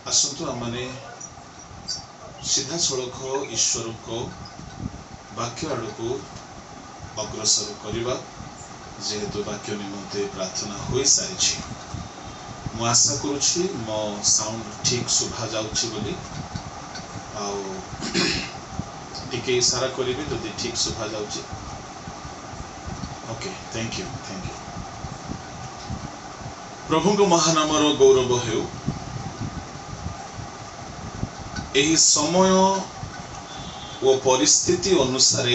आसतु आमने सीधा सड़क ईश्वर को वाक्य आड़ को अग्रसर करवा जेहेतु वाक्य निमंते प्रार्थना हो सारी मु आशा करुछि मो साउंड ठीक शुभा जाउछि बोली टिके इशारा करेंगे जदि ठीक शुभा जाउछि। ओके थैंक यू प्रभु को महानामर गौरव हेउ। एही समय ओ परिस्थिति अनुसार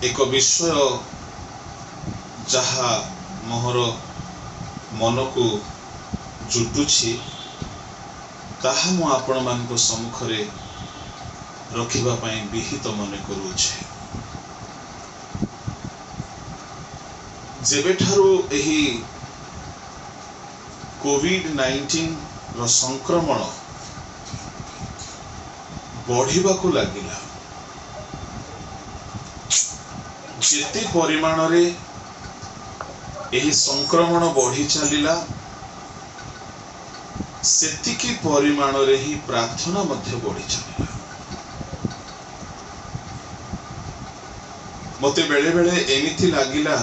एक विषय जहा मोहर मन को जुटुछि ताहा मु आपण मानक सम्मुखरे रखिबा पई विहित मन करूछि। जेबेठारु एही कोविड-19 रो संक्रमण बढ़िबा को लागिला जेते परिमाण रे एही संक्रमण बढ़ी चलिला सेतिकी परिमाण रे ही प्रार्थना मध्य बढ़ी चलिला। मते बेले बेले एमिति लागिला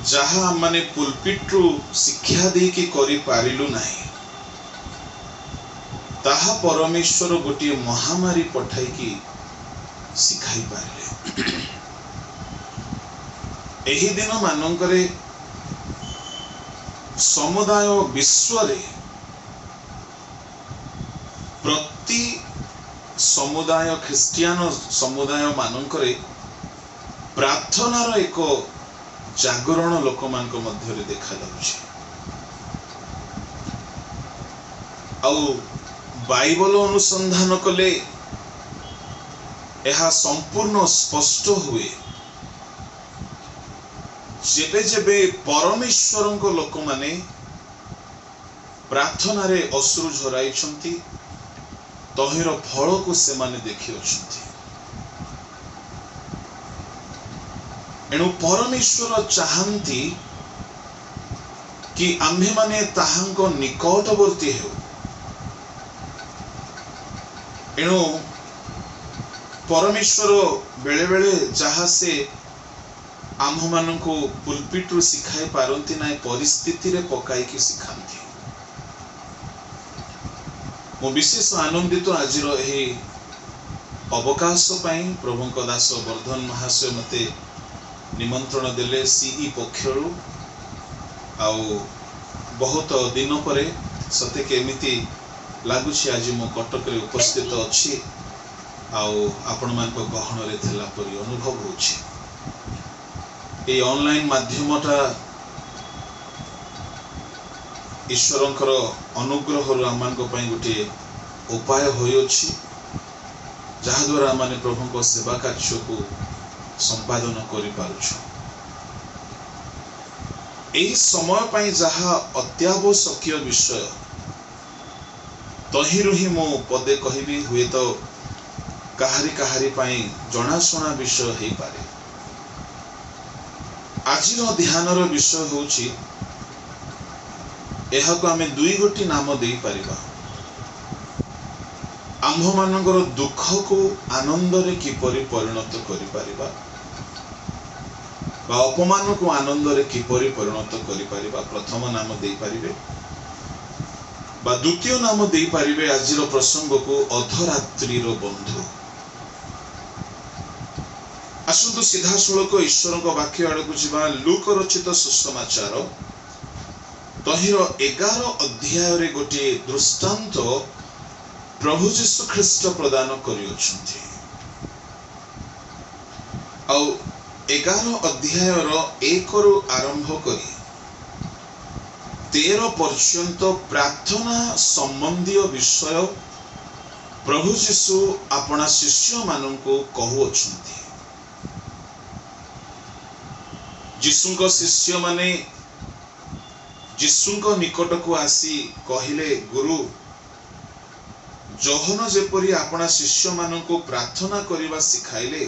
जहा माने पुलपिट रु शिक्षा दे कि करि पारिलु नाही ताहा परमेश्वर गोटे महामारी पठाई की सिखाई पारिले। एही दिन मानकरे समुदाय विश्व रे प्रति समुदाय ख्रिस्टियान समुदाय मानकरे प्रार्थनार एक जागरण लोक मानक मध्य रे देखा जाउछि। आउ बाइबल अनुसंधान कले यह संपूर्ण स्पष्ट हुए जेबे जेबे परमेश्वर को लोक माने प्रार्थना रे अश्रु झराइछंती तहिर फल को से माने देखि अछंती। एणु परमेश्वर चाहंती कि आम्भे माने ताहांको निकटवर्ती हेउ। एणु परमेश्वर बेले बेले जहा से आम्भ मानको पुलपिट रु सिखाई पारंती ना परिस्थिति रे पकाई की सिखांती। मो विशेष आनंदित आजिर एही अवकाश पई प्रभुଙ୍କ दास वर्धन महाशय मते निमंत्रण देले सीई पक्षरु आउ बहुत दिन परे सते केमिति लागुछि आज मो कटक रे उपस्थित अछि आउ आपण मान को गहन रे थला परि अनुभव होछि। ए ऑनलाइन माध्यमटा ईश्वरंकर अनुग्रह रु आमान को पई गुटे उपाय होय अछि जहा द्वारा माने प्रभु को सेवा कार्य को संपादन करि पारुछु। एही समय पई जहा अत्यावश्यक विषय तहिरु ही मो पदे कहिबी हुए तो काहारी काहारी पई जनाशुना विषय हे पारे। आजिर ध्यानर विषय होछि एहा को आमे दुई गोटी नाम देई परिबा। आम्भ मानकर दुख को आनंद रे किपरि परिणत करि परिबा बा अपमान को आनंद रे किपरि परिणत करि परिबा प्रथम नाम देई परिबे बा द्वितीय नाम देई परिबे आजिर प्रसंग को अधरात्रि रो बंधु। आसतु सीधा सड़क ईश्वर को वाक्य आड़ को जीवा लूक रचित सुसमाचार तहिर 11 अध्याय रे गोटे दृष्टांत प्रभु जीशु ख्रीष्ट प्रदान करियोछंती। आउ 11 अध्याय रो 1 रु आरंभ करी 13 पर्यंत प्रार्थना संबंधी विषय प्रभु जीशु अपना शिष्य माननको कहउछंती। जीशुंको शिष्य माने जीशुंको निकट को आसी कहिले गुरु जोहन जेपरी अपना शिष्य माननको प्रार्थना करिवा सिखाइले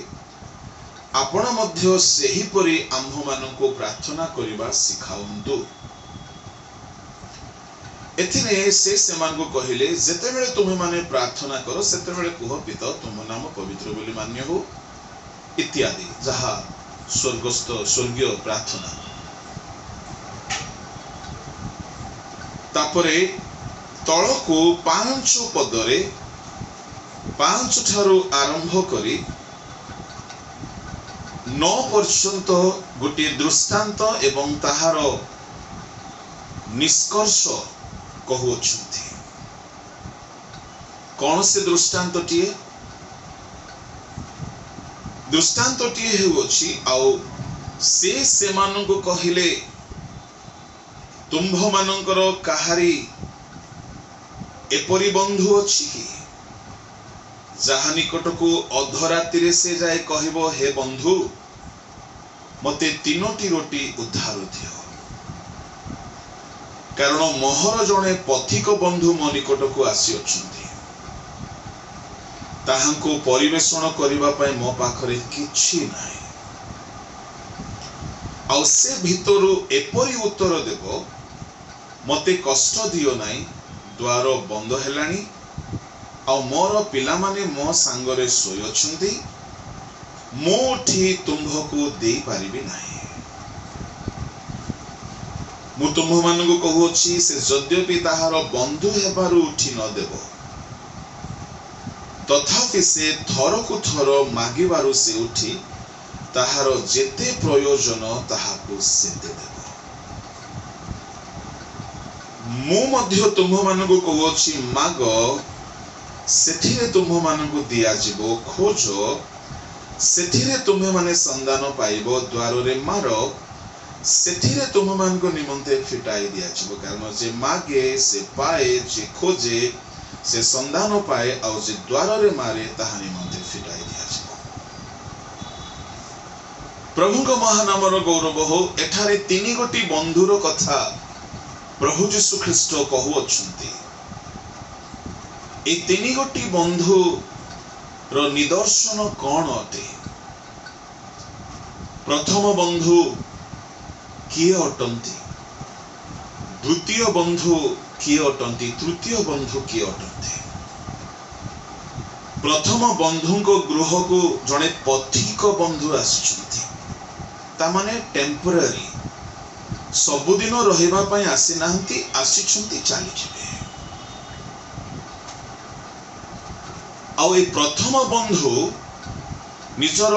आपण मध्य सेही परि आम्भ माननको प्रार्थना करिबा सिखाउंतु। एथिने से सेमान को कहिले जेते बेले तुमे माने प्रार्थना करो सेते बेले कुह पिता तुम नाम पवित्र बोली मान्य हो इत्यादि जहा स्वर्गस्थ स्वर्गीय प्रार्थना। तापरे तळको 5 पदरे 5 ठारू आरंभ करी 9 पर्यंत गोटे दृष्टांत एवं ताहार निष्कर्ष कहउछंती। कौन से दृष्टांत टीए हेउछि आउ से माननको कहिले तुम्भ मानकर काहारी एपरि बंधु अछि कि जहा निकट को अधराति रे से जाय कहबो हे बंधु मते 3टी रोटी उद्धार दियो कारण मोहर जने पथिक बंधु मो निकट को आसी अछंती ताहांको परिवेषण करिबा पय मो पाखरे किछि नाही आउ से भितरु एपरि उत्तर देबो मते कष्ट दियो नाही द्वार बंद हेलानी आउ मोर पिला माने मो सांगरे सोय अछंती मो उठी तुम्भको देई पारिबि नाही मु तुम्भ माननको कहउछि से यद्यपि ताहार बंधु हेबारु उठी न देबो तथापि से थरकु थर मागिबारु से उठी ताहार जेते प्रयोजन ताहाको सेते देबो। मु मध्य तुम्भ माननको कहउछि माग सेठिरे तुम्भ माननको दिया जिवो खोज सेठिरे तुम्हे माने संधान पाइबो द्वार रे मारो सेठिरे तुम मान को निमंते फिटाई दिया छिबो कारण जे मागे से पाए जे खोजे से संधान पाए और जे द्वार रे मारे ताहा निमंते फिटाई दिया छिबो। प्रभु को महानामर गौरव हो एठारे 3 गोटी बंधुर कथा प्रभु यीशु ख्रीष्ट कहु अछंती। ए 3 गोटी बंधु रो निदर्शन कोन अटे? प्रथम बंधु किए अटंती, द्वितीय बंधु किए अटंती, तृतीय बंधु किए अटंती। प्रथम बंधु को गृह को जड़े पथिक बंधु आसिछंती ता माने टेम्पररी सबुदिन रहिबा पय आसी नाहंती आसिछंती चली जिवे। आ ए प्रथम बंधु निजर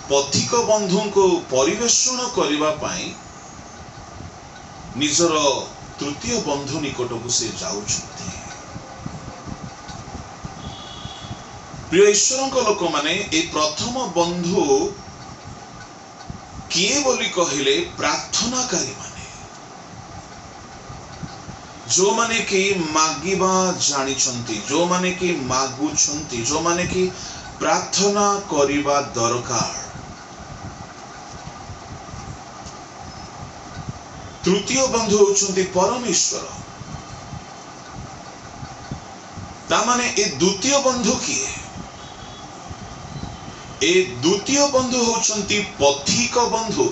पथिक बंधु को परिवेषण करिबा पय निजर तृतीय बंधु निकट को से जाउछंती। प्रिय ईश्वर को लोक माने ए प्रथम बंधु किए बोली कहिले प्रार्थनाकारी माने जो माने कि मागिबा जानी छंती, जो माने कि मागु छंती, जो माने कि प्रार्थना करिबा दरकार। तृतीय बंधु होचंती परमेश्वर। ता माने ए द्वितीय बंधु किए? ए द्वितीय बंधु होचंती पथिक बंधु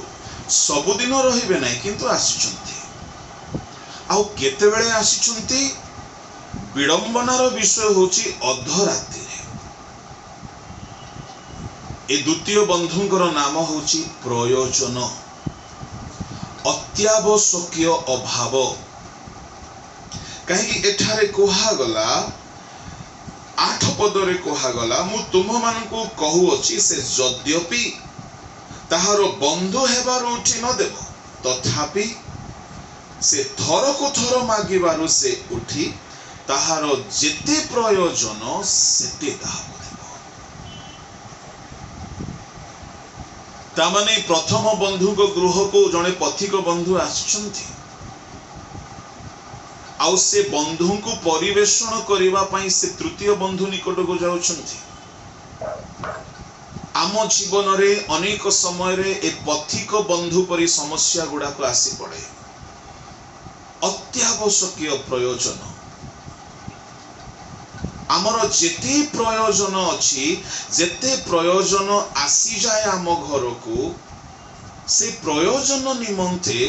सबुदिन रहिबे नाही किंतु आसिचंती। आउ केते बेले आसिचंती? विडंबनार विषय होची अधरात्रि रे। ए द्वितीय बंधुंकर नाम होची प्रयोजन, अत्यावश्यकीय अभाव। कहीं एठारे कहा गला 8 पदरे कहा गला मु तुम मानकु कहू अछि से यद्यपि ताहार बंधु हेबार उठी न देव तथापि से थर को थर मागिबारु से उठी ताहार जेते प्रयोजन सेते ताहाको देव। तामाने प्रथम बंधु को गृह को जड़े पथिक बंधु आछंती आउ से बंधु को परिवेषण करिबा पई से तृतीय बंधु निकट को जाउछंती। आम जीवन रे अनेक समय रे ए पथिक बंधु परि समस्या गुडा को आसी पड़े। अत्यावश्यकीय प्रयोजन आमर जेते प्रयोजन अच्छी जेते प्रयोजन आसी जाए आम घर को से प्रयोजन निमंते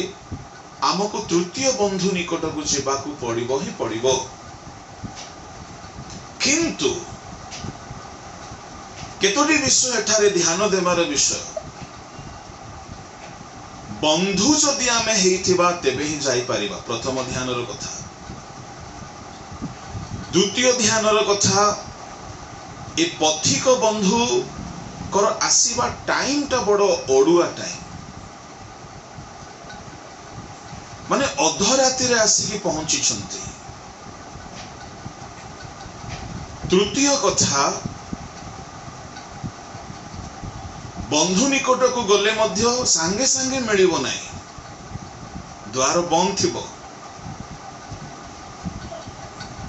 आमको तृतीय बंधु निकट को जावाक पड़िबो ही पड़िबो। किंतु केतोटी विषय एठारे ध्यान देवार विषय बंधु जदि आमे हेइथिबा तेबे ही जाई परिबा। प्रथम ध्यानर कथा। द्वितीय ध्यानर कथा ए पथिक बंधु कर आसीबा टाइम टा बड़ो ओडुआ टाइम माने अधराति रे आसीकी पहुंची छंती। तृतीय कथा बंधु निकट को गले मध्य सांगे सांगे मिलिबो नाही, द्वार बंद थिबो।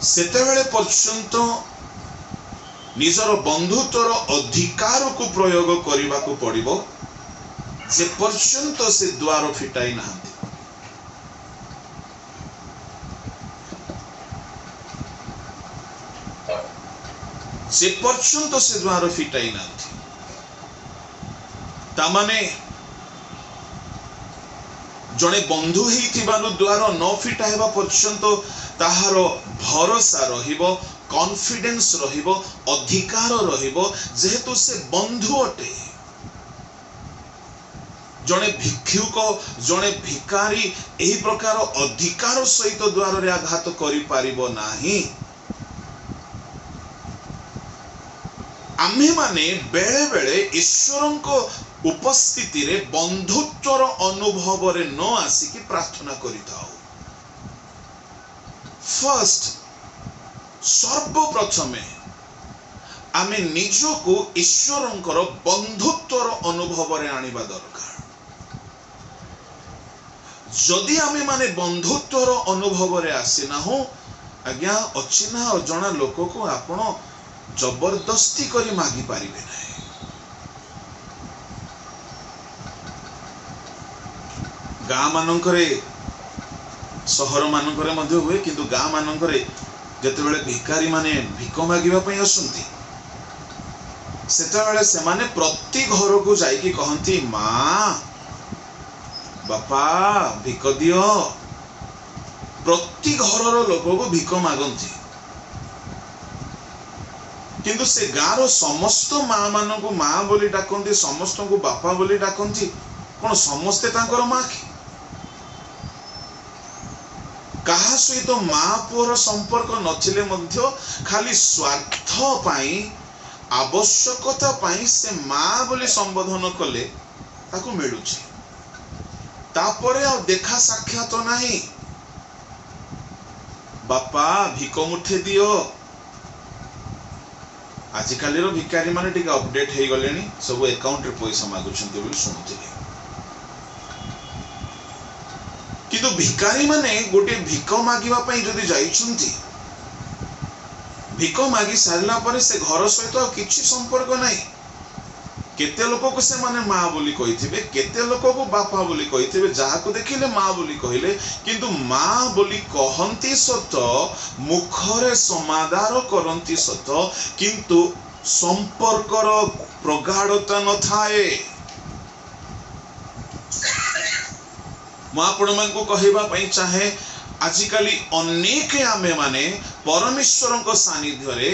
सेतेबेले पर्यंत निजर बंधुत्वर अधिकार को प्रयोग करने को पड़िबो जे पर्यंत से द्वार फिटाई नाहंती। जे पर्यंत से द्वार फिटाई नाहंती तामाने जड़े बंधु ही द्वार न फिटाइबा पर्यंत ताहार भरोसा रहिबो, कॉन्फिडेंस रहिबो, अधिकार रहिबो जेहेतु से बंधु अटे। जड़े भिक्षुक जड़े भिकारी एही प्रकार अधिकार सहित द्वार रे आघात करि पारिबो नाही। आम्हे माने बेले बेले ईश्वरन को उपस्थिति रे बंधुत्वर अनुभव रे न आसिकी प्रार्थना करिताओ। फर्स्ट सर्वप्रथमे आमे निजको ईश्वरंकर बंधुत्वर अनुभव रे आनिबा दरकार। जदि आमे माने बंधुत्वर अनुभव रे आसी ना हो आज्ञा अचिना अजणा लोक को आपण जबरदस्ती करी मागी पारिबे नाही। गाँ मानकरे सहर मानकरे मध्य हुए किंतु गाँ मानकरे जेतेबेले भिकारी माने भिक मागिबा पई असंती सेतेबेले से माने प्रति घर को जाईकी कहंती मां बापा भिक दियो। प्रति घरर लोक को भिक मागंती किंतु से गाँर समस्त मां मान को मां बोली डाकंती, समस्त को बापा बोली डाकंती। कौन समस्ते तांकर मां की? कहा सहित मां पुअर संपर्क नथिले मध्य खाली स्वार्थ पाई आवश्यकता पाई से मां बोली संबोधन कले ताको मिलुछि। तापरे आ देखा साक्षात नहीं। बापा भिक मुठे दियो। आजिकाली रो भिकारी माने टिके अपडेट हे गलेनी, सब अकाउंट रे पैसा मागुछन्ते बोली सुनुथिले। किंतु भिकारी माने गोटे भिक मागिबा पई जदि जाइछन्ती, भिक मागी सारला परे से घर सहित किछि संपर्क नाही। केते लोक को से माने मां बोली कहिथिबे, केते लोक को बापा बोली कहिथिबे, जाहा को देखिले मां बोली कहिले किंतु मां बोली कहंती सत, मुखरे समादार करंती सत किंतु संपर्कर प्रगाढ़ता न थाए। आपण मान को कहिबा पई चाहे आजिकाली अनेक आमे माने परमेश्वरन को सानिध्य रे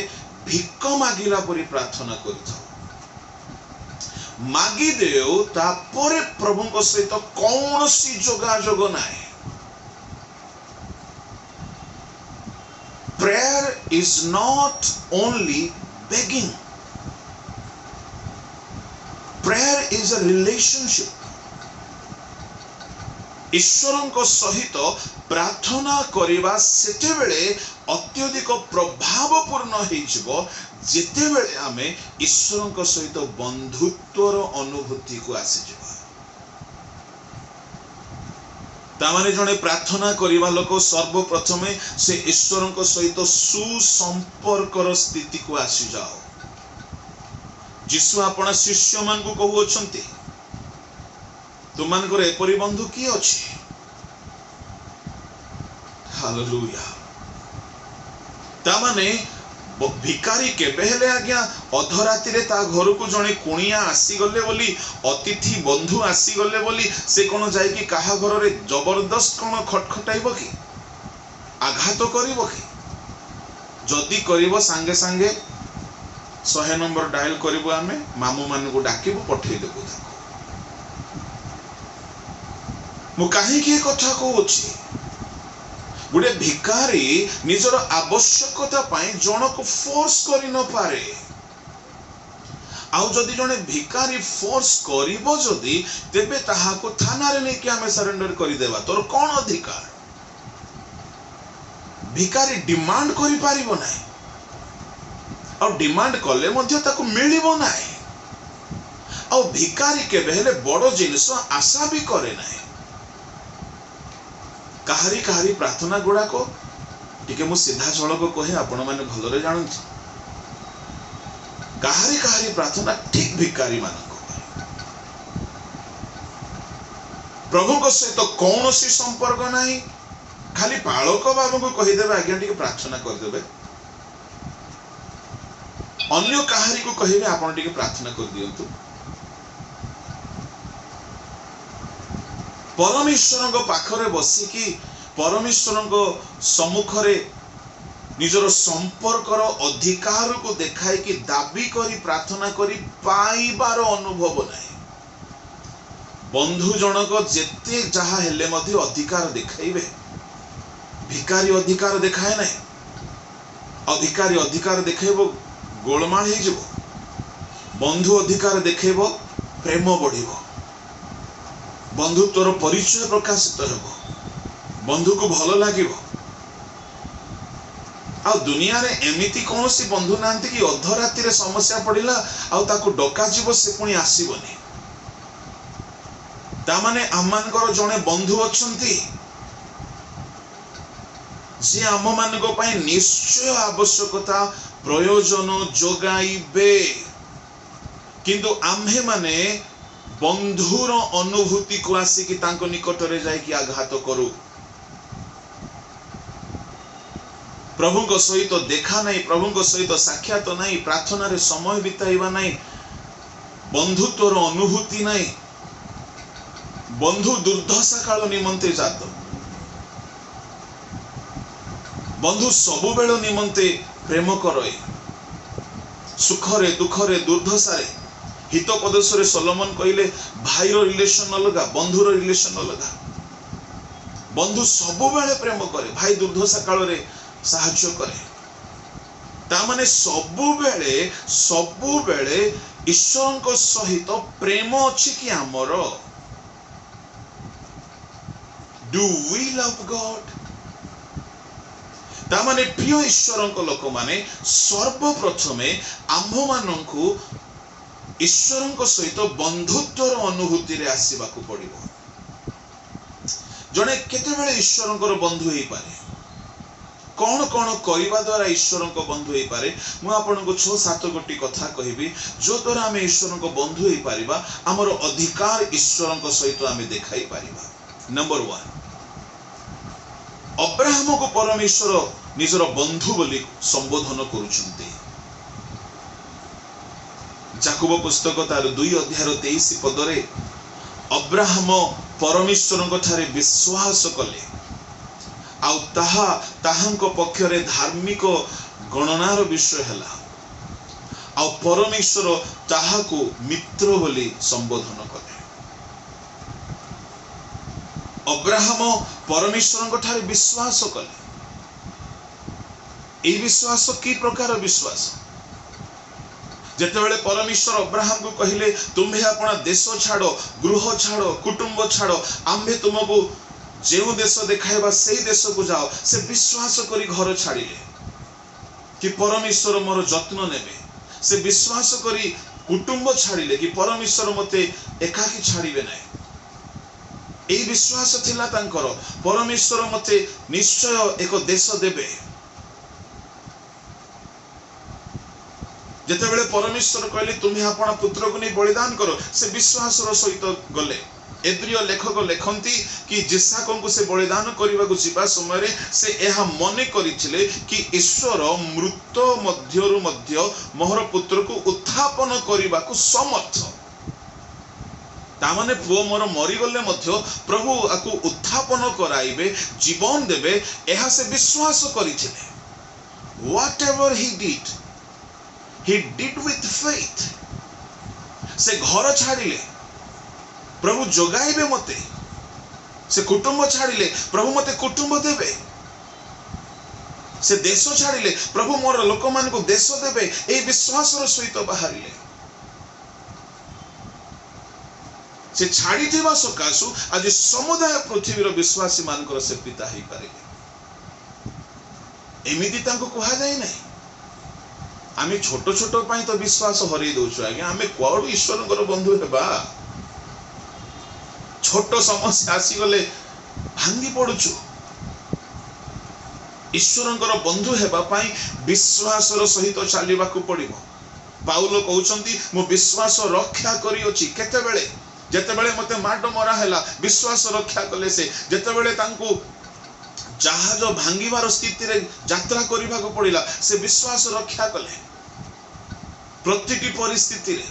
भिक मागिला परी प्रार्थना करिथौ। मागी देउ तापरे प्रभु को सहित कौनसी जोगाजोग नाही। Prayer is not only begging, prayer is a relationship. Eswaran को सहित प्रार्थना करिबा सेते बेले अत्यधिक प्रभावपूर्ण हेजिबो जेते बेले आमे ईश्वरन को सहित बंधुत्वर अनुभूति को आसीजिबा। तामाने जने प्रार्थना करिबा लोक सर्वप्रथमे से ईश्वरन को सहित सुसंपर्कर स्थिति को आसी जाओ। जिसु आपण शिष्य मान को कहू अछंती तुमनकर एपरी बंधु की अछि। हालेलुया। तामाने भिकारी केबे हेले आज्ञा अधराति रे ता घर को जड़े कुणिया आसीगले बोली अतिथि बंधु आसीगले बोली से कौन जाइकी काहा घर रे जबरदस्त कौन खटखटाइब कि आघात करिब कि जदि करिब सांगे सांगे 100 नंबर डायल करिब आमे मामू मान को डाकिबु पठेई देबु मु काहे की कथा कहूची गुडे भिकारी निजर आवश्यकता पाई जन को फोर्स करि न पारे आउ जदि जने भिकारी फोर्स करिवो जदि तेबे ताहा को थाना रे नै कि हमें सरेंडर करि देबा तोर कोन अधिकार भिकारी डिमांड करि पारिबो नै और डिमांड कले मध्य ताको मिलिबो नै और भिकारी के बेले बड़ जिनिस आशा भी करे नै काहारी काहारी प्रार्थना गुड़ा को टिके मु सीधा झलक कहे आपण माने भलरे जानछ काहारी काहारी प्रार्थना ठीक भिकारी मानको प्रभु को सहित कौनसी संपर्क नहीं खाली पालक बाबू को कहि देबे आज्ञा टिके प्रार्थना कर देबे अन्य काहारी को कहिबे आपण टिके प्रार्थना कर दियंतु परमेश्वर पाखरे बसिकी परमेश्वर सम्मुखरे निजर संपर्कर अधिकार को देखाई कि दाबी करी प्रार्थना करी पाइबार अनुभव नहीं बंधु जनक जेते जहा हेले मध्य अधिकार देखाइबे भिकारी अधिकार देखाए नहीं अधिकारी अधिकार देखेबो गोलमाल हो जिवो बंधु अधिकार देखेबो प्रेम बढ़िबो बंधुत्वर परिचय प्रकाशित हेबो बंधु को भल लागिबो आ दुनिया रे एमिति कौन सी बंधु नांती कि अधराति रे समस्या पड़िला आ ताको डका जीव से पुणी आसीबनी ता माने आमानकर जने बंधु अछंती जे आम मानको पई निश्चय आवश्यकता प्रयोजन जोगाइबे किंतु आम्हे माने बंधुर अनुभूति को आसिकी तांको निकट रे जाय कि आघात करू प्रभु को सहित देखा नहीं प्रभु को सहित साक्षात नहीं प्रार्थना रे समय बिताइबा नहीं बंधुत्वर अनुभूति नहीं बंधु दुर्दशा काल निमंते जात बंधु सबु बेल निमंते प्रेम करए सुखरे दुखरे दुर्दशारे हित पदसरे सोलोमन कहले भाईर रिलेशन अलगा बंधुर रिलेशन अलगा बंधु सबु बेले प्रेम करे भाई दुर्दशा काल रे साहाय्य करे ता माने सबु बेले ईश्वर को सहित प्रेम अछि कि हमर डू वी लव गॉड ता माने प्रिय ईश्वर को लोक माने सर्वप्रथमे आम्भ माननकु ईश्वर को सहित बंधुत्वर अनुभूति रे आसीबा को पड़िबो जने केते बेले ईश्वर को बंधु हेई पारे कौन कौन करिबा द्वारा ईश्वर को बंधु हेई पारे मु आपन को 6-7 गोटी कथा कहिबी जो द्वारा हमें ईश्वर को बंधु हेई पारिबा हमर अधिकार ईश्वर को सहित हमें देखाई पारिबा नंबर 1 अब्राहम को परमेश्वर निजर बंधु बोली संबोधन करूछंती याकूब पुस्तक तार 2 अध्याय 23 पदरे अब्राहम परमेश्वर को ठारे विश्वास कले आउ ताहा ताहांको पक्षरे धार्मिक गणनार विषय हला आउ परमेश्वर ताहाको मित्र बोली संबोधन कले अब्राहम परमेश्वर को ठारे विश्वास कले ए विश्वास की प्रकार विश्वास जेतेबेले परमेश्वर अब्राहम को कहिले तुम्हे अपना देश छाड़ो गृह छाड़ो कुटुंब छाड़ो आम्भे तुमको जेउ देश देखाइबा सेई देश को जाओ से विश्वास करी घर छाड़िले कि परमेश्वर मोर जत्न नेबे से विश्वास करी कुटुंब छाड़िले कि परमेश्वर मते एकाकी छाड़िबे नै ए विश्वास थिला तांकर परमेश्वर मते निश्चय एक देश देबे जेतेबेले परमेश्वर कहले तुम्हें अपना पुत्र को नहीं बलिदान करो से विश्वास रो सहित गले एब्रिय लेखक लेखंती कि जिसाक को से बलिदान करने को जीवा समय से यह मन करथिले कि ईश्वर मृत मध्यरु मध्य मोहर पुत्र को उत्थापन करने को समर्थ तामाने पुओ मोर मरीगले मध्य प्रभु आकु उत्थापन कराइबे जीवन देबे यह से विश्वास करथिले whatever he did with faith से घर छाड़िले प्रभु जोगाइबे मते से कुटुंब छाड़िले प्रभु मते कुटुंब देबे से देश छाड़िले प्रभु मोर लोक मान को देश देबे ए विश्वास रो सहित बाहरिले से छाड़ी थिबा सकासु आज समुदाय पृथ्वी रो विश्वासी मानकर से पिता ही पारिबे एमिति तांको कहा जाय नै आमे छोट छोट पाई तो विश्वास हरई दउछु आगे आमे कोड ईश्वरकर बंधु हेबा छोट समस्या आसी गले भांगी पड़ुछु ईश्वरकर बंधु हेबा पाई विश्वास रो सहित चलिबा को पड़िबो पाउलो कहउचंती मो विश्वास रक्षा करी अछि केते बेले जेते बेले मते माड मरा हैला विश्वास रक्षा कले से जेते बेले तांको जहाज भांगिबार स्थिति रे यात्रा करिबा को पड़िला से विश्वास रक्षा कले प्रत्येक परिस्थिति रे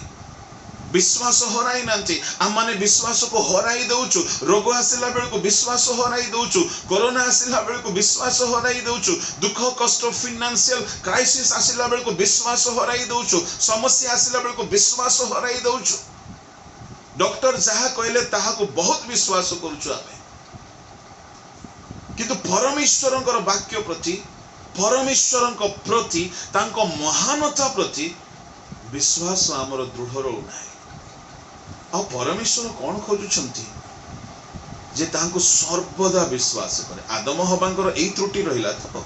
विश्वास हराई नांती हम माने विश्वास को हराई दउछु रोग आसिला बेल को विश्वास हराई दउछु कोरोना आसिला बेल को विश्वास हराई दउछु दुख कष्ट फाइनेंशियल क्राइसिस आसिला बेल को विश्वास हराई दउछु समस्या आसिला बेल को विश्वास हराई दउछु डॉक्टर जहा कहले ताहा को बहुत विश्वास करूछु आमे किंतु परमेश्वरंकर वाक्य प्रति परमेश्वरंक प्रति तांको महानता प्रति विश्वास आमर दृढ़ रहुना आ परमेश्वर कौन खोजुछंती जे तांको सर्वदा विश्वास करे आदम हवांकर एई त्रुटि रहिला तो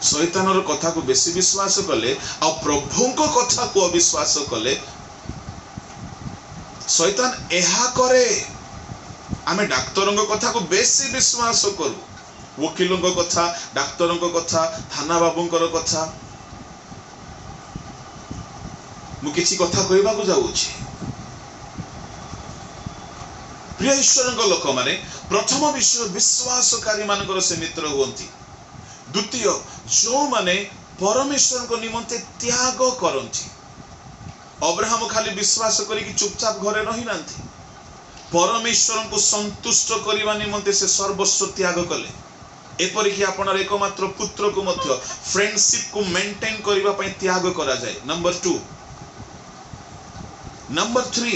शैतानर कथा को बेसी विश्वास कले आ प्रभुंको कथा को अविश्वास कले शैतान एहा करे आमे डाक्तरंको कथा को बेसी विश्वास करू वकीलंको कथा डाक्तरंको कथा थाना बाबूंकर कथा मु किछि कथा कहबा को जाउछि प्रिय ईश्वरंको लोक माने प्रथम विश्व विश्वासकारी मानकर से मित्र हुंती द्वितीय जो माने परमेश्वर को निमंते त्याग करंती अब्राहम खाली विश्वास करी कि चुपचाप घरे रही नांती परमेश्वर को संतुष्ट करबा निमंते से सर्वस्व त्याग कले एपरिक आपनर एकमात्र पुत्र को मध्य फ्रेंडशिप को मेंटेन करबा पई त्याग करा जाय नंबर 2 नंबर 3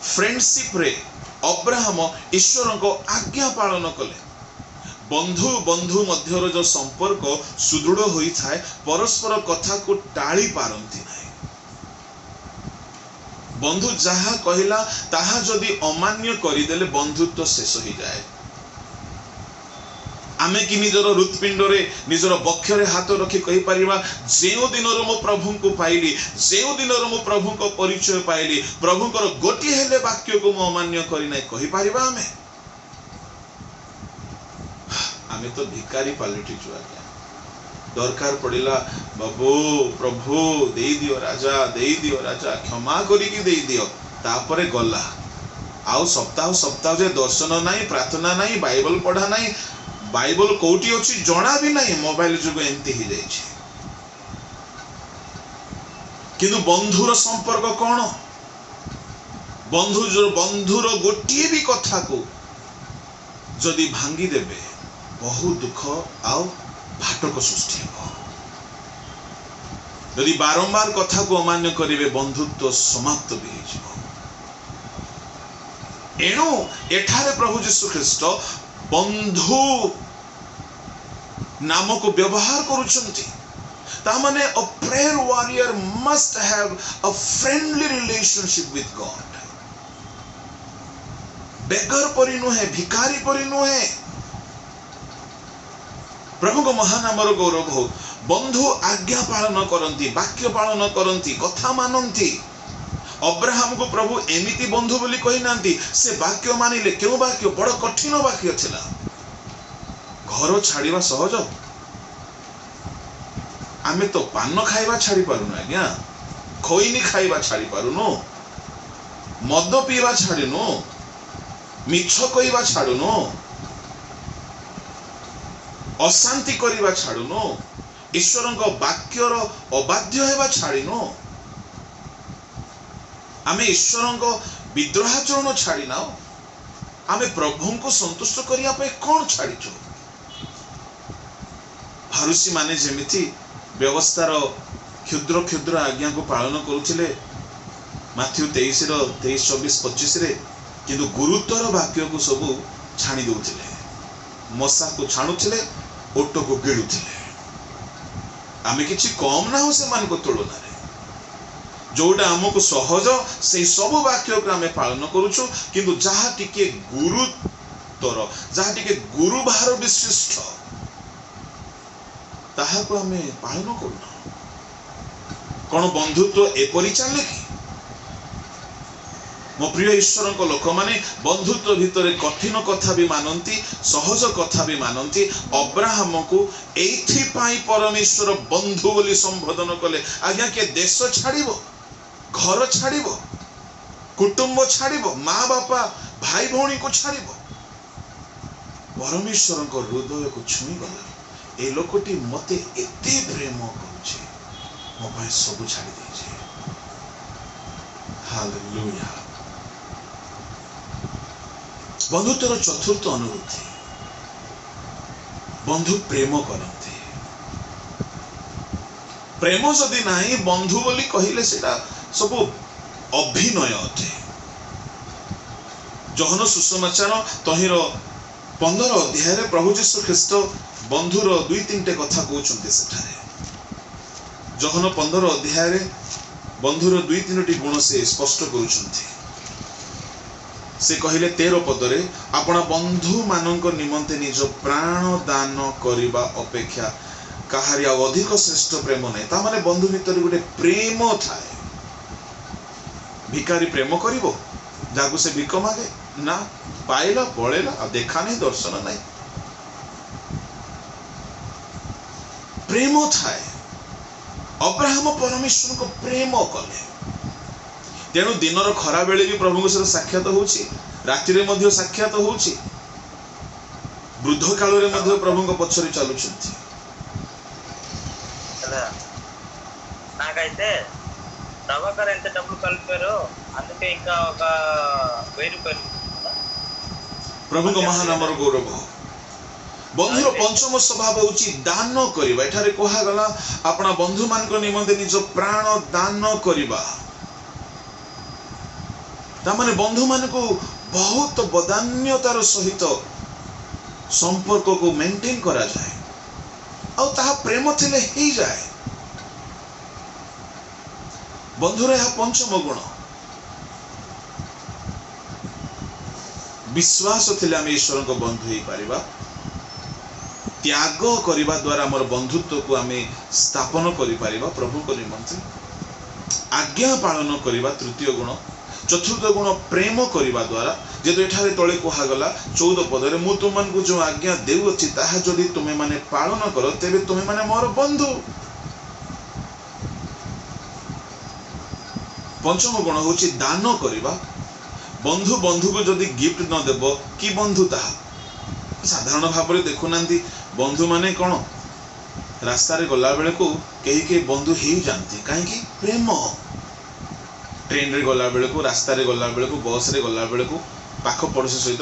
फ्रेंडशिप रे अब्राहम ईश्वर को आज्ञा पालन कले बंधु बंधु मध्यर जो संपर्क सुदृढ़ होई थाए परस्पर कथा को टाली पारंती नाही बंधु जहा कहिला ताहा जदि अमान्य करिदेले बंधुत्व शेष हो जाए आमे कि निजर हृत्पिंड रे निजर बक्ष रे हाथ रखी कहि परिबा जेउ दिनरो मो प्रभु को पाइली जेउ दिनरो मो प्रभु को परिचय पाइली प्रभुकर गोटी हेले वाक्य को मो अमान्य करि नै कहि परिबा आमे तो भिकारी पालिटी छु आज्ञा दरकार पड़िला बाबू प्रभु दे दियो राजा क्षमा करी कि दे दियो तापरे गला आउ सप्ताह सप्ताह जे दर्शन नाही प्रार्थना नाही बाइबल पढ़ा नाही बाइबल कोठी अछि जणा भी नाही मोबाइल जुग एंती ही जाय छी किंतु बंधुर संपर्क कोन बंधुर गोटी भी कथा को जदि भांगी देबे बहुत दुख आउ भाटक सृष्टि हो यदि बारंबार कथा को अमान्य करिवे बंधुत्व समाप्त भी हो एणु एठारे प्रभु यीशु ख्रीष्ट बंधु नाम को व्यवहार करुछंती ता माने a prayer warrior must have a friendly relationship with God beggar परि नुहे भिखारी परि नुहे प्रभु को महानामर गौरव हो बंधु आज्ञा पालन करंती वाक्य पालन करंती कथा मानंती अब्राहम को प्रभु एमिति बंधु बोली कहि नांती से वाक्य मानिले केउ वाक्य बड़ कठिन वाक्य थिला घर छाड़ीबा सहज आमे तो पान खाइबा छाड़ी पारुना आज्ञा खोइनी खाइबा छाड़ी पारुनो मद पीवा छाड़िनु, मिछ कहवा छाड़ुनु, अशांति करवा छाड़ुनु, ईश्वर वाक्यर अबाध्य हेबा छाड़िनु, आमे ईश्वर विद्रोहाचरण छाड़िना, आमे प्रभु को संतुष्ट करिया पे कौन छाड़िछु। फारूसी माने जेमिति व्यवस्थार क्षुद्र क्षुद्र आज्ञा को पालन करुथिले माथ्यू 23:23-24-25 रे, किंतु गुरुतर वाक्य को सब छाणी दउथिले, मशा को छाणुथिले, ओट को गिळुथिले। आमे किछि कम ना हो से मान को तुलना रे, जोटा हमको सहज से सब वाक्य को आमे पालन करूछु, किंतु जहा टिके गुरुतर, जहा टिके गुरु भार विशिष्ट ताहा को आमे पालन करूना। कौन बंधुत्व एपरी चले कि मो प्रिय ईश्वर को लोक माने बंधुत्व भितर कठिन कथा भी मानती, सहज कथा भी मानती। अब्राहम को एथि पाई परमेश्वर बंधु बोली संबोधन कले। आज्ञा के देश छाड़िबो, घर छाड़िबो, कुटुंब छाड़िबो, माँ बापा भाई भौणी को छाड़िबो। परमेश्वर को हृदय को छुई गला, ए लोकटी मते एते प्रेम करुछे, मो भाई सब छाड़ी देछे। हालेलुया। बंधुत्वर चतुर्थ अनुभूति, बंधु प्रेम करते। प्रेम जदि नाही बंधु बोली कहिले सेटा सब अभिनय अटे। जहन सुसमाचार तहिर 15 अध्याय रे प्रभु यीशु ख्रीष्ट बंधुर 2-3 कथा कहउछन्ते सेठारे। जहन 15 अध्याय रे बंधुर 2-3 गुण से स्पष्ट करूछन्ते। से कहले 13 पदरे, आपण बंधु मानक निमंते निज प्राण दान करिबा अपेक्षा कहारी अधिक श्रेष्ठ प्रेम नहीं। ता माने बंधु भीतर गोटे प्रेम थाए। भिकारी प्रेम करिवो जागु से भिक मागे ना, पाइला पळेला आ देखा नहीं, दर्शन नहीं, प्रेम थाए। अब्राहम परमेश्वर को प्रेम कले, तेणु दिनर खरा बेले भी प्रभु सहित साक्षात होछि, राति रे मध्य साक्षात होछि, वृद्ध काल रे मध्य प्रभु को पछरे चलुछन्ति। ना कहिते प्रभाकर ఎంత డబ్బులు కలిపారో అందుకే ఇంకా ఒక 1000 రూపాయలు प्रभु को महानामर गौरव। बंधुर पंचम स्वभाव होछि दान करिबा। एठारे कोहा गला आपना बंधु मान को निमंते निज प्राण दान करिबा। ता माने बंधु मान को बहुत बदान्यतार सहित संपर्क को मेंटेन करा जाए, आ ताहा प्रेम थिले ही जाए। बंधुर यह पंचम गुण विश्वास थिले आम ईश्वर को बंधु ही पारिबा। त्याग करिबा द्वारा हमर बंधुत्व को आम स्थापन करि पारिबा प्रभु को निमंते। आज्ञा पालन करिबा तृतीय गुण। चतुर्थ गुण प्रेम करिबा द्वारा, जेतो एठारे तळे कोहा गला 14 पदरे, मु तुमन को जो आज्ञा देउछि ताहा जदि तुमे माने पालन करो तेबे तुमे माने मोर बंधु। पंचम गुण होछि दान करिबा। बंधु बंधु को जदि गिफ्ट न देबो कि बंधु ताहा। साधारण भाव में देखुनांती बंधु माने कोन, रास्ता रे गला बेले को केही के बंधु ही जानती, काहे कि प्रेम। ट्रेन रे गला बेले को, रास्ता रे गला बेले को, बस रे गला बेले को पाख पड़ोसी सहित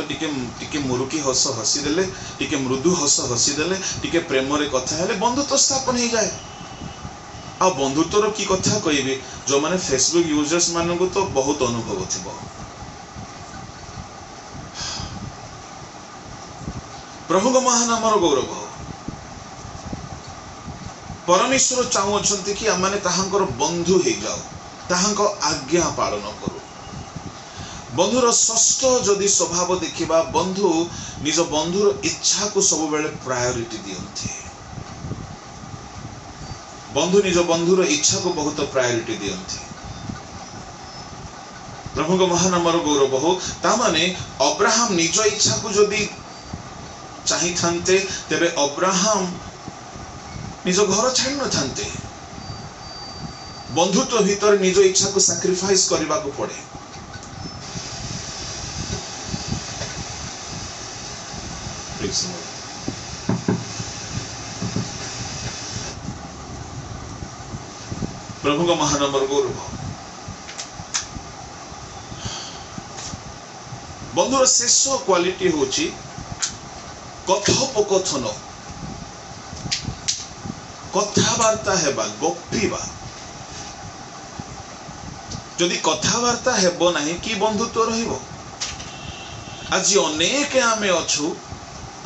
टिके मुरुकी हस हसी देले, टिके मृदु हस हसी देले, टिके प्रेम रे कथा हेले बंधुत्व स्थापन हो जाए। आ बंधुत्वर की कथा कहबे, जो माने फेसबुक यूजर्स मान को तो बहुत अनुभव थिबो। प्रभु को महानामर गौरव। परमेश्वर चाहू अछंती कि आम माने ताहांकर बंधु हो जाओ, ताहांको आज्ञा पालन करू। बंधुर षष्ठ जदि स्वभाव देखिबा, बंधु निज बंधुर इच्छा को सब बेले प्रायोरिटी दियंती। बंधु निज बंधुर इच्छा को बहुत प्रायोरिटी दियंती। प्रभु को महानामर गौरव हो। ता माने अब्राहम निज इच्छा को जदि चाही थांते तेबे अब्राहम निज घर छाड़ न थांते। बंधुत्व भीतर निज इच्छा को सैक्रिफाइस करने को पड़े। Praise the Lord. प्रभु का महानंबर गौरव बंधुर शेष क्वालिटी होची कथोपकथन कथावार्ता हेबा गपीबा जदि कथावार्ता हेबो नाही कि बंधुत्व रहिबो आज अनेक आमे अछु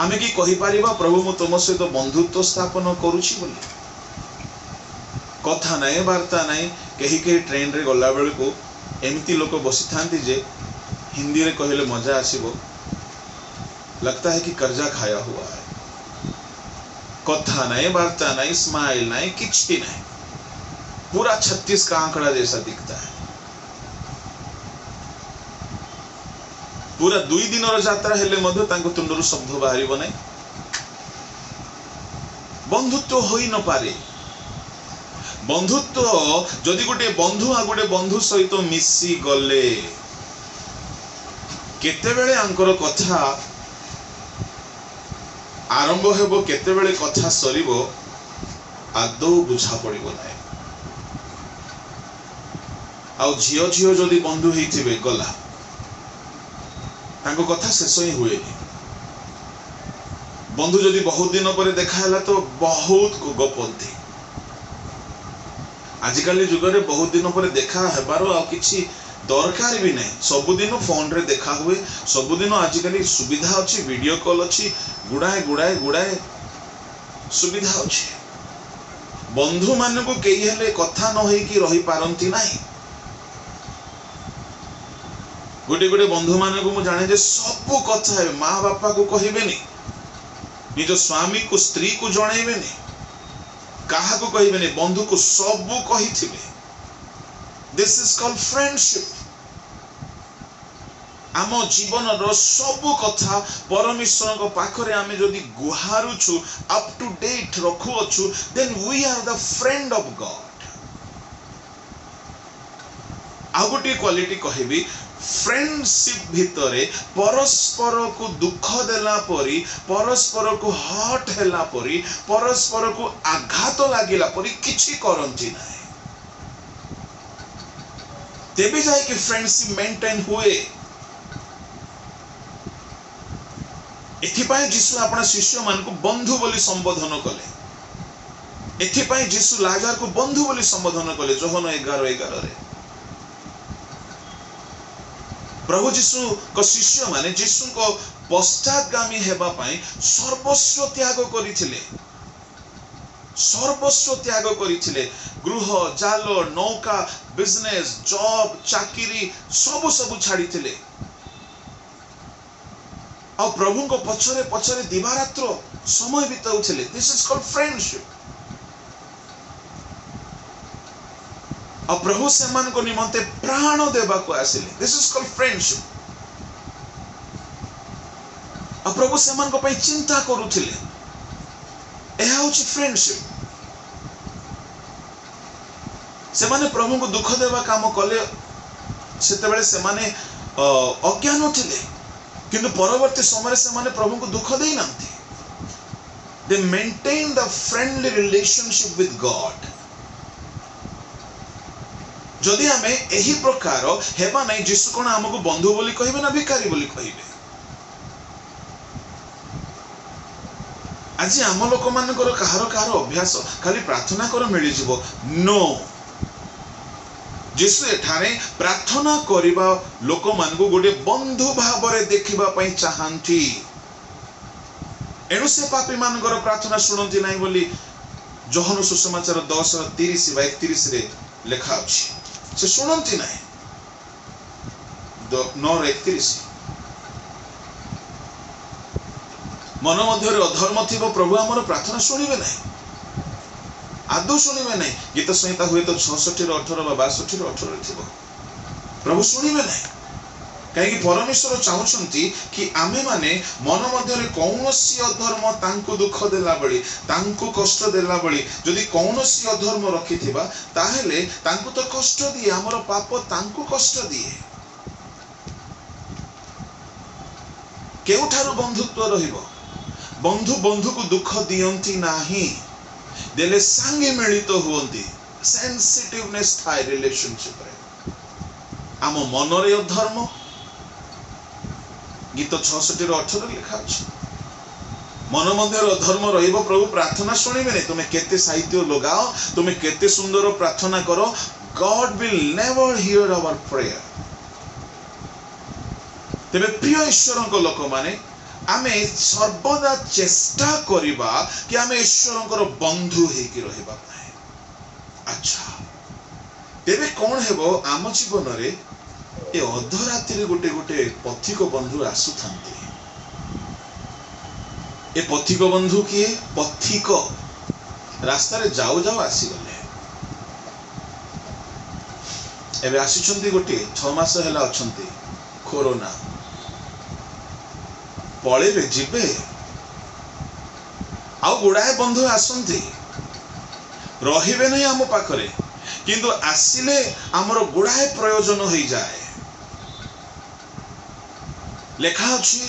आमे कि कहि परिबा प्रभु मु तुम सहित बंधुत्व स्थापन करूची बोली कथा नहीं वार्ता नहीं कहीं कहीं ट्रेन रे गला बेल को एमती लोग बसी था जे हिंदी रे कहले मजा आसीबो लगता है कि कर्जा खाया हुआ है कथा नहीं वार्ता नहीं स्माइल नहीं किछ भी नहीं पूरा 36 का आंकड़ा जैसा दिखता है पूरा 2 दिन यात्रा हेले मध्य तांको तुंडरू शब्द बाहरिबो नहीं बंधुत्व होई न पारे बंधुत्व जदि गोटे बंधु आ गोटे बंधु सहित मिसी गले केतेबेले आंकर कथा आरंभ हेबो केतेबेले कथा सरीबो आदौ बुझा पड़िबो नाही आ झियो झियो जदि बंधु हेइथिबे गला तांको कथा शेष ही हुए बंधु जदि बहुत दिन पर देखा हैला तो बहुत गपंती आजिकल जुगरे बहुत दिन पर देखा हेबारो आ किछि दरकार भी नहीं सबुदिन फोन रे देखा हुए सबुदिन आजिकल सुविधा अच्छी वीडियो कॉल अच्छी गुड़ाए गुड़ाए गुड़ाए सुविधा अच्छी बंधु मान को कई हेले कथा न होई कि रही पारंती नहीं गोटे गोटे बंधु मान को मु जाने जे सब कथा है माँ बापा को कहबेनी निज स्वामी को स्त्री को जणैबेनी कहा को कहबेनी बंधु को सब कहिथिबे दिस इज कॉल्ड फ्रेंडशिप आम जीवन रो सब कथा परमेश्वर को पाखरे आमे जदि गुहारुछु अप टू डेट रखु अछु then we are the friend of God आ गोटे क्वालिटी कहबी फ्रेंडशिप भितरे परस्पर को दुख देला परी परस्पर को हट हेला परी परस्पर को आघात लागिला परी किछि करंती नाही तेबे जाय कि फ्रेंडशिप मेंटेन हुए एथिपाई जीशु अपना शिष्य मान को बंधु बोली संबोधन कले एथिपाई जीशु लाजर को बंधु बोली संबोधन कले जोहन 11:11 रे प्रभु जीशु को शिष्य माने जीशु को पश्चातगामी हेबा पाई सर्वस्व त्याग करिथिले सर्वस्व त्याग करिथिले गृह जाल नौका बिजनेस जॉब चाकरी सब सब छाड़ीथिले आ प्रभु को पछरे पछरे दिवारात्र समय बिताउथिले दिस इज कॉल्ड फ्रेंडशिप आ प्रभु से मान को निमंते प्राण देबा को आसिले दिस इज कॉल्ड फ्रेंडशिप आ प्रभु से मान को पई चिंता करूथिले एहा होची फ्रेंडशिप से माने प्रभु को दुख देबा काम कले सेते बेले से माने अज्ञान थिले किंतु परवर्ती समय से माने प्रभु को दुख देई नांती they maintain the friendly relationship with God जदि आमे एही प्रकार हेबा नै जीशु कोन हमको बंधु बोली कहिबे ना भिखारी बोली कहिबे आज आम लोक मानकर कहार अभ्यास खाली प्रार्थना कर मिल जीवो नो जीशु एठारे प्रार्थना करिबा लोक मान को गोटे बंधु भाव रे देखिबा पई चाहंती एनु से पापी मानकर प्रार्थना सुनंती नाही बोली जोहन सुसमाचार 10:30-31 रे लेखा अछि से सुनंती नहीं 9:31 मन मध्य अधर्म थी प्रभु आमर प्रार्थना शुणवे ना आदौ शुणवे ना गीत संहिता हुए तो 66:18 बा 62:18 थी प्रभु शुणवे ना कहीं परमेश्वर चाहूंती कि आमे माने मन मध्य कौनसी अधर्म तांको दुख देला बड़ी तांको कष्ट देला बड़ी जदि कौनसी अधर्म रखिथिबा ताहेले तांको तो कष्ट दिए हमर पाप तांको कष्ट दिए केउठारु बंधुत्व रहिबो बंधु बंधु को दुख दियंती नाही देले सांगे मिलित हुअंती सेंसिटिवनेस थाए रिलेशनशिप रे आम मन रे धर्म गीत 66:18 लिखा अछि मन मध्य धर्म रहिबो प्रभु प्रार्थना सुनिबे तुमे केते साहित्य लगाओ तुमे केते सुंदर प्रार्थना करो God will never hear our prayer तेबे प्रिय ईश्वर को लोक माने आमे सर्वदा चेष्टा करिबा कि आमे ईश्वर बंधु हेकि रहिबा पाए अच्छा तेबे कौन हेबो आम जीवन रे ए अधराति रे गोटे गोटे पथिक बंधु आसुथांती ए पथिक बंधु किए पथिक रास्ता रे जाऊ जाऊ आसी गले एबे आसीचंती गोटे 6 मास हेला अछंती कोरोना पळेबे जिबे आ गुडाए बंधु आसंती रहिबे नै आम पाखरे किंतु आसिले हमर गुडाए प्रयोजन होई जाए लेखा अछि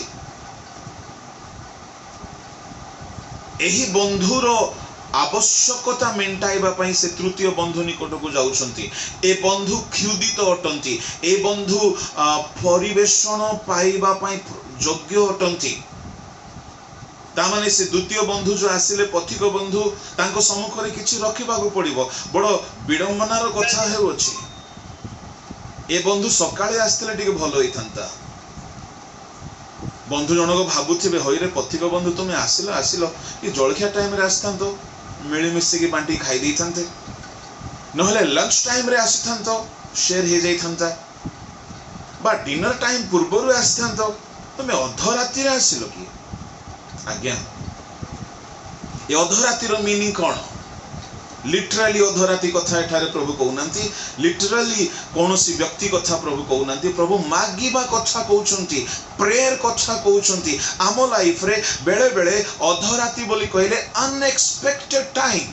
एही बंधुर आवश्यकता मेंटाइबा पई से तृतीय बंधु निकट को जाउछंती ए बंधु क्षुदित अटंती ए बंधु परिवेषण पाइबा पई योग्य अटंती ता माने से द्वितीय बंधु जो आसिले पथिक बंधु तांको सम्मुख रे किछि रखिबा को पड़िबो बड़ विडंबनार कथा हेउ अछि ए बंधु सकाळे आस्तिले टिके भलो होइथंता बंधु जनक भाबुथिबे होइरे पथिक बंधु तुमे आसिलो आसिलो कि जळखिया टाइम रे आस्तांतो मिली मिसी की बांटी खाई दैथांते नहले लंच टाइम रे आसिथांतो शेयर हे जाइथांता बा डिनर टाइम पूर्वरु आसिथांतो तुमे अधराति रे आसिलो कि आज्ञा ए अधराति रो मीनिंग कोन लिटरली अधराति कथा एठारे प्रभु कहउनांती लिटरली कोनोसी व्यक्ति कथा प्रभु कहउनांती प्रभु मागिबा कथा कहउचंती प्रेयर कथा कहउचंती आमो लाइफ रे बेले बेले अधराति बोली कहले अनएक्सपेक्टेड टाइम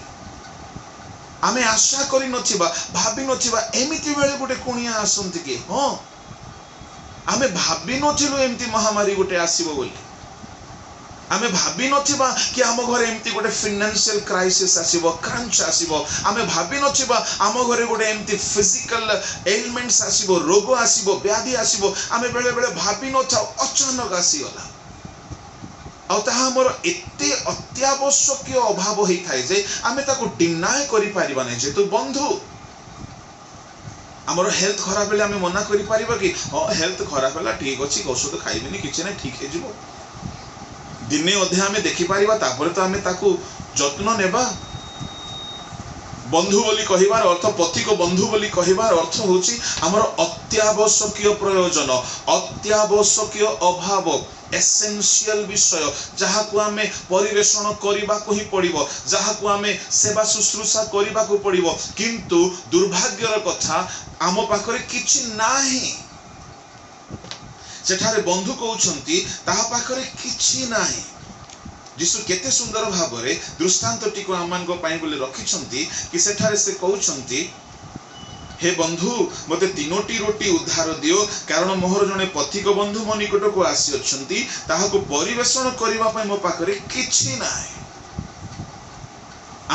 आमे आशा करि नथिबा भाबी नथिबा एमिति बेले गोटे कुणिया आसंती कि हां आमे भाबी नथिलु एमिति महामारी गोटे आसीबो बोली आमे भाबी नथिबा कि आम घरे एमती गोटे फाइनेंशियल क्राइसिस आसीबो क्रंच आसीबो आमे भाबी नथिबा आम घरे गोटे एमती फिजिकल एलिमेंट्स आसीबो रोग आसीबो व्याधि आसीबो आमे बेले बेले भाबी नथाउ अचानक आसीगला आ ताहा हमर एते अत्यावश्यक अभाव होई थाए जे आमे ताको डिनाय करि पारिबा नै जेतु बंधु हमर हेल्थ खराब बेले आमे मना करि पारिबा कि हां हेल्थ खराब होला ठीक अछि औषध खाइबेनी किछि नै ठीक हे जिवो दिने अधे आमे देखि पारिबा तापरे तो आमे ताकू जत्न नेबा बंधु बोली कहिबार अर्थ पथिक बंधु बोली कहिबार अर्थ होची हमर अत्यावश्यकीय प्रयोजन अत्यावश्यकीय अभाव एसेंशियल विषय जहा को आमे परिवेषण करिबा को ही पड़िबो जहा को आमे सेवा शुश्रूषा करिबा को पड़िबो किंतु दुर्भाग्यर कथा आम पाखरे किछि नाही सेठारे बंधु कहउछंती ताहा पाखरे किछि नाही यीशु केते सुंदर भाबरे दृष्टांतटी को आमान को पाई बोले रखिछंती कि सेठारे से कहउछंती हे बंधु मते तीनोटी रोटी उद्धार दियो कारण मोहर जने पथिक बंधु मो निकट को आसी अछंती ताहा को परिवेषण करिबा पई मो पाखरे किछि नाही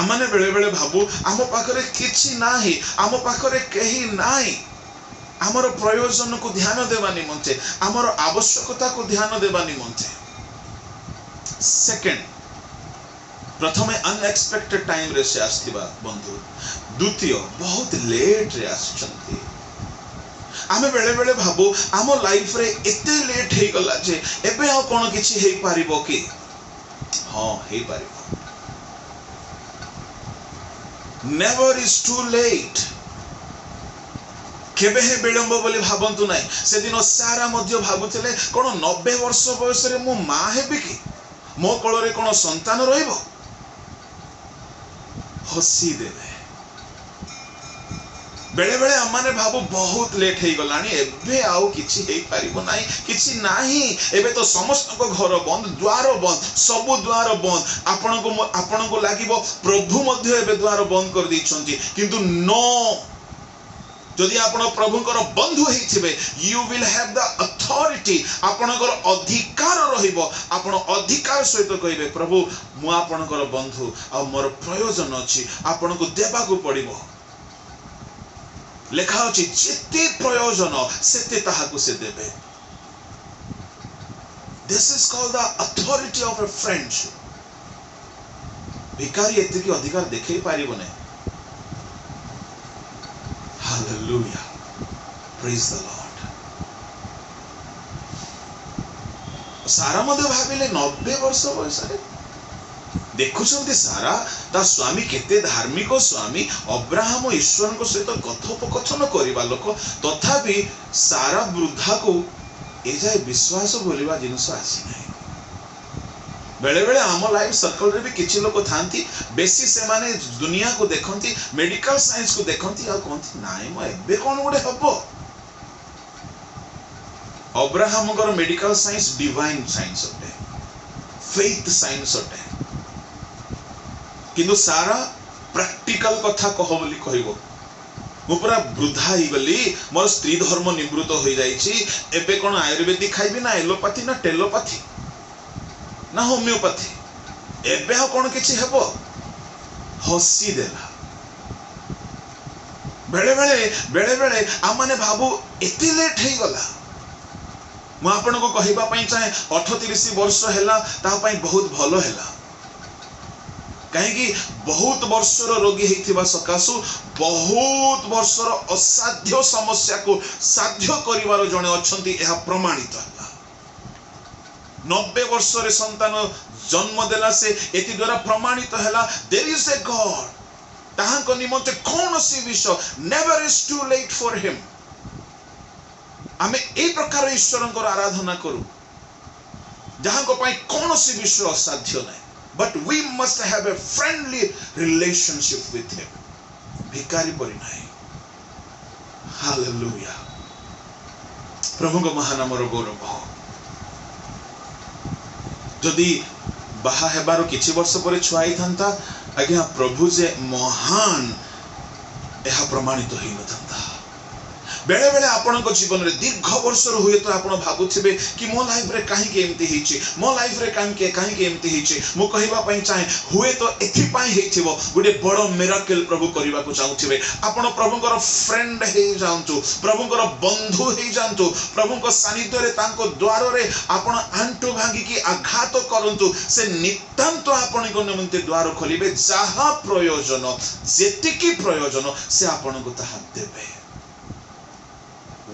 आमाने बेले बेले भाबु आम पाखरे किछि नाही आम पाखरे केही नाही आमर प्रयोजन को ध्यान देवा निमंते आमर आवश्यकता को ध्यान देवा निमंते सेकंड प्रथमे अनएक्सपेक्टेड टाइम रे से आस्थिबा बंधु द्वितीय बहुत लेट रे आछंती आमे बेले बेले भाबो आम लाइफ रे एते लेट हे गला जे एबे आ कोन किछि हे पारिबो कि हां हे पारिबो नेवर इज टू लेट केबे हे विलंब बोली भाबंतु नाही से दिन सारा मध्य भाबुतले कोन 90 वर्ष बयस रे मो मा हेबे कि मो कोल रे कोन संतान रहइबो हसी देबे बेले बेले अमाने भाबो बहुत लेट हे गलानी एबे आउ किछि हे पारिबो नाही किछि नाही एबे तो समस्त को घर बंद द्वार बंद सब द्वार बंद आपन को लागिबो प्रभु मध्य एबे द्वार बंद कर दैछंती किंतु नो जदि आपण प्रभुंकर बंधु हेथिबे you will have the authority आपणकर अधिकार रहिबो आपण अधिकार सहित कहिबे प्रभु मु आपणकर बंधु आ मोर प्रयोजन अछि आपण को देबा को पड़िबो लेखा अछि जेते प्रयोजन सेते ताहा को से देबे this is called the authority of a friendship भिखारी एते की अधिकार देखै पारिबो नै Hallelujah. Praise the Lord. सारा मध्य भाविले 90 वर्ष बयस देखुछन्ति सारा ता स्वामी केते धार्मिक स्वामी अब्राहम ईश्वर को सहित कथोपकथन करिबा लोक तथापि सारा वृद्धा को ए जाय विश्वास बोलिबा जिनस आसी नै बेले बेले आम लाइफ सर्कल रे भी किछि लोक थांती बेसी से माने दुनिया को देखंती मेडिकल साइंस को देखंती आ कोंती नाइ म एबे कोन गुडे हबो अब्राहम गर मेडिकल साइंस डिवाइन साइंस होते फेथ साइंस होते किंतु सारा प्रैक्टिकल कथा कह बोली कहइबो मु पूरा वृद्धा ही गली मोर स्त्री धर्म निवृत्त हो जाइछि एबे कोन आयुर्वेदिक खाइबी ना एलोपैथी ना टेलोपैथी ना होमियोपैथी एबे हो कोन किछि हेबो हसी देला बेले बेले आ माने भाबू एते लेट हे गला मु आपन को कहिबा पई चाहे 38 वर्ष हैला ता पई बहुत भलो हैला काहे कि बहुत वर्षर रोगी हेथिबा सकासु बहुत वर्षर असाध्य समस्या को साध्य करिवार जणे अछंती एहा प्रमाणित है 90 वर्ष रे संतान जन्म देला से एति द्वारा प्रमाणित हैला देयर इज ए गॉड ताहां को निमंते कोन सी विषय never is too late for him आमे ए प्रकार ईश्वरंकर आराधना करू जहां को पई कोन सी विषय असाध्य नै but we must have a friendly relationship with him भिखारी परि नै हालेलुया प्रभु को महानाम रो गौरव जदि बाहा हेबार किछि वर्ष पर छुआई थांता आज्ञा प्रभु जे महान एहा प्रमाणित होई न थांता बेले बेले आपन को जीवन रे दीर्घ वर्ष हुए तो आपन भाबुथिबे कि मो लाइफ रे काहे के एमती हिची मो लाइफ रे काहे के एमती हिची मो कहिबा पई चाहे हुए तो एथि पई हेथिबो गुडे बडो मिराकल प्रभु करिबा को चाहुथिबे आपन प्रभुकर फ्रेंड हे जांतु प्रभुकर बंधु हे जांतु प्रभुको सानिध्य रे तांको द्वार रे आपन आंटु भांगी की आघात करंतु से नितांत आपन को निमंते द्वार खोलिबे जहा प्रयोजन जेतिकी प्रयोजन से आपन को ताहा देबे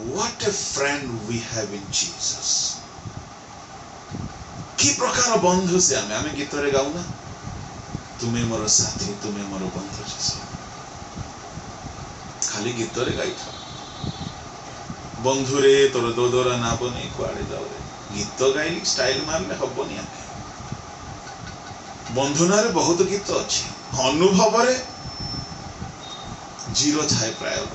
What a friend we have in Jesus. कि प्रकार बंधु से हमें गीत रे गाऊ ना तुम्हें मोर साथी तुम्हें मोर बंधु खाली गीत रे गाई बंधु रे तोर दो दोरा ना बने कुआड़े जाओ रे गीत गाई स्टाइल मारले हबनी बंधु ना रे बहुत गीत अछि अनुभव रे जीरो छाए प्राय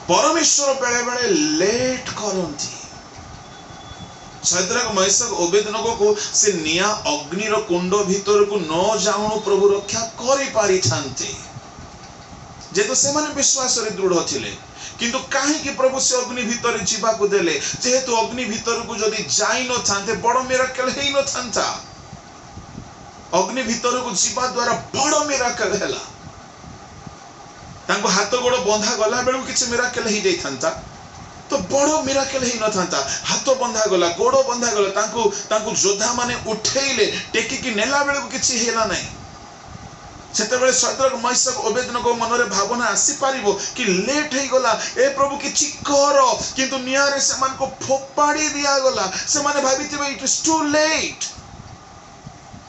परमेश्वर बेले बेले लेट करंती शद्रक मैशक ओबेदनगो को से निया अग्नि रो कुंड भीतर को न जाउनु प्रभु रक्षा करि पारि छांती जेतो से माने विश्वास रे दृढ़ थिले किंतु काहे कि प्रभु से अग्नि भीतर जीवा को देले जेहेतु अग्नि भीतर को जदी जाई न थांते बड़ मिराकल हेई न थांता अग्नि भीतर को जीवा द्वारा बड़ मिराकल हैला तांको हाथ गोड़ बंधा गला बेलू किछि मिराकल ही जाई थांता तो बड़ो मिराकल ही न थांता हाथ बंधा गला गोड़ बंधा गला तांको योद्धा माने उठेइले टेकी की नेला बेलू किछि हेला नै सेते बेले शद्रक मैशक ओबेदनगो मनरे भावना आसी पारिबो कि लेट हे गला ए प्रभु किछि करो किंतु नियारे से मान को फोपाड़ी दिया गला से माने भाबिथिबे it is too late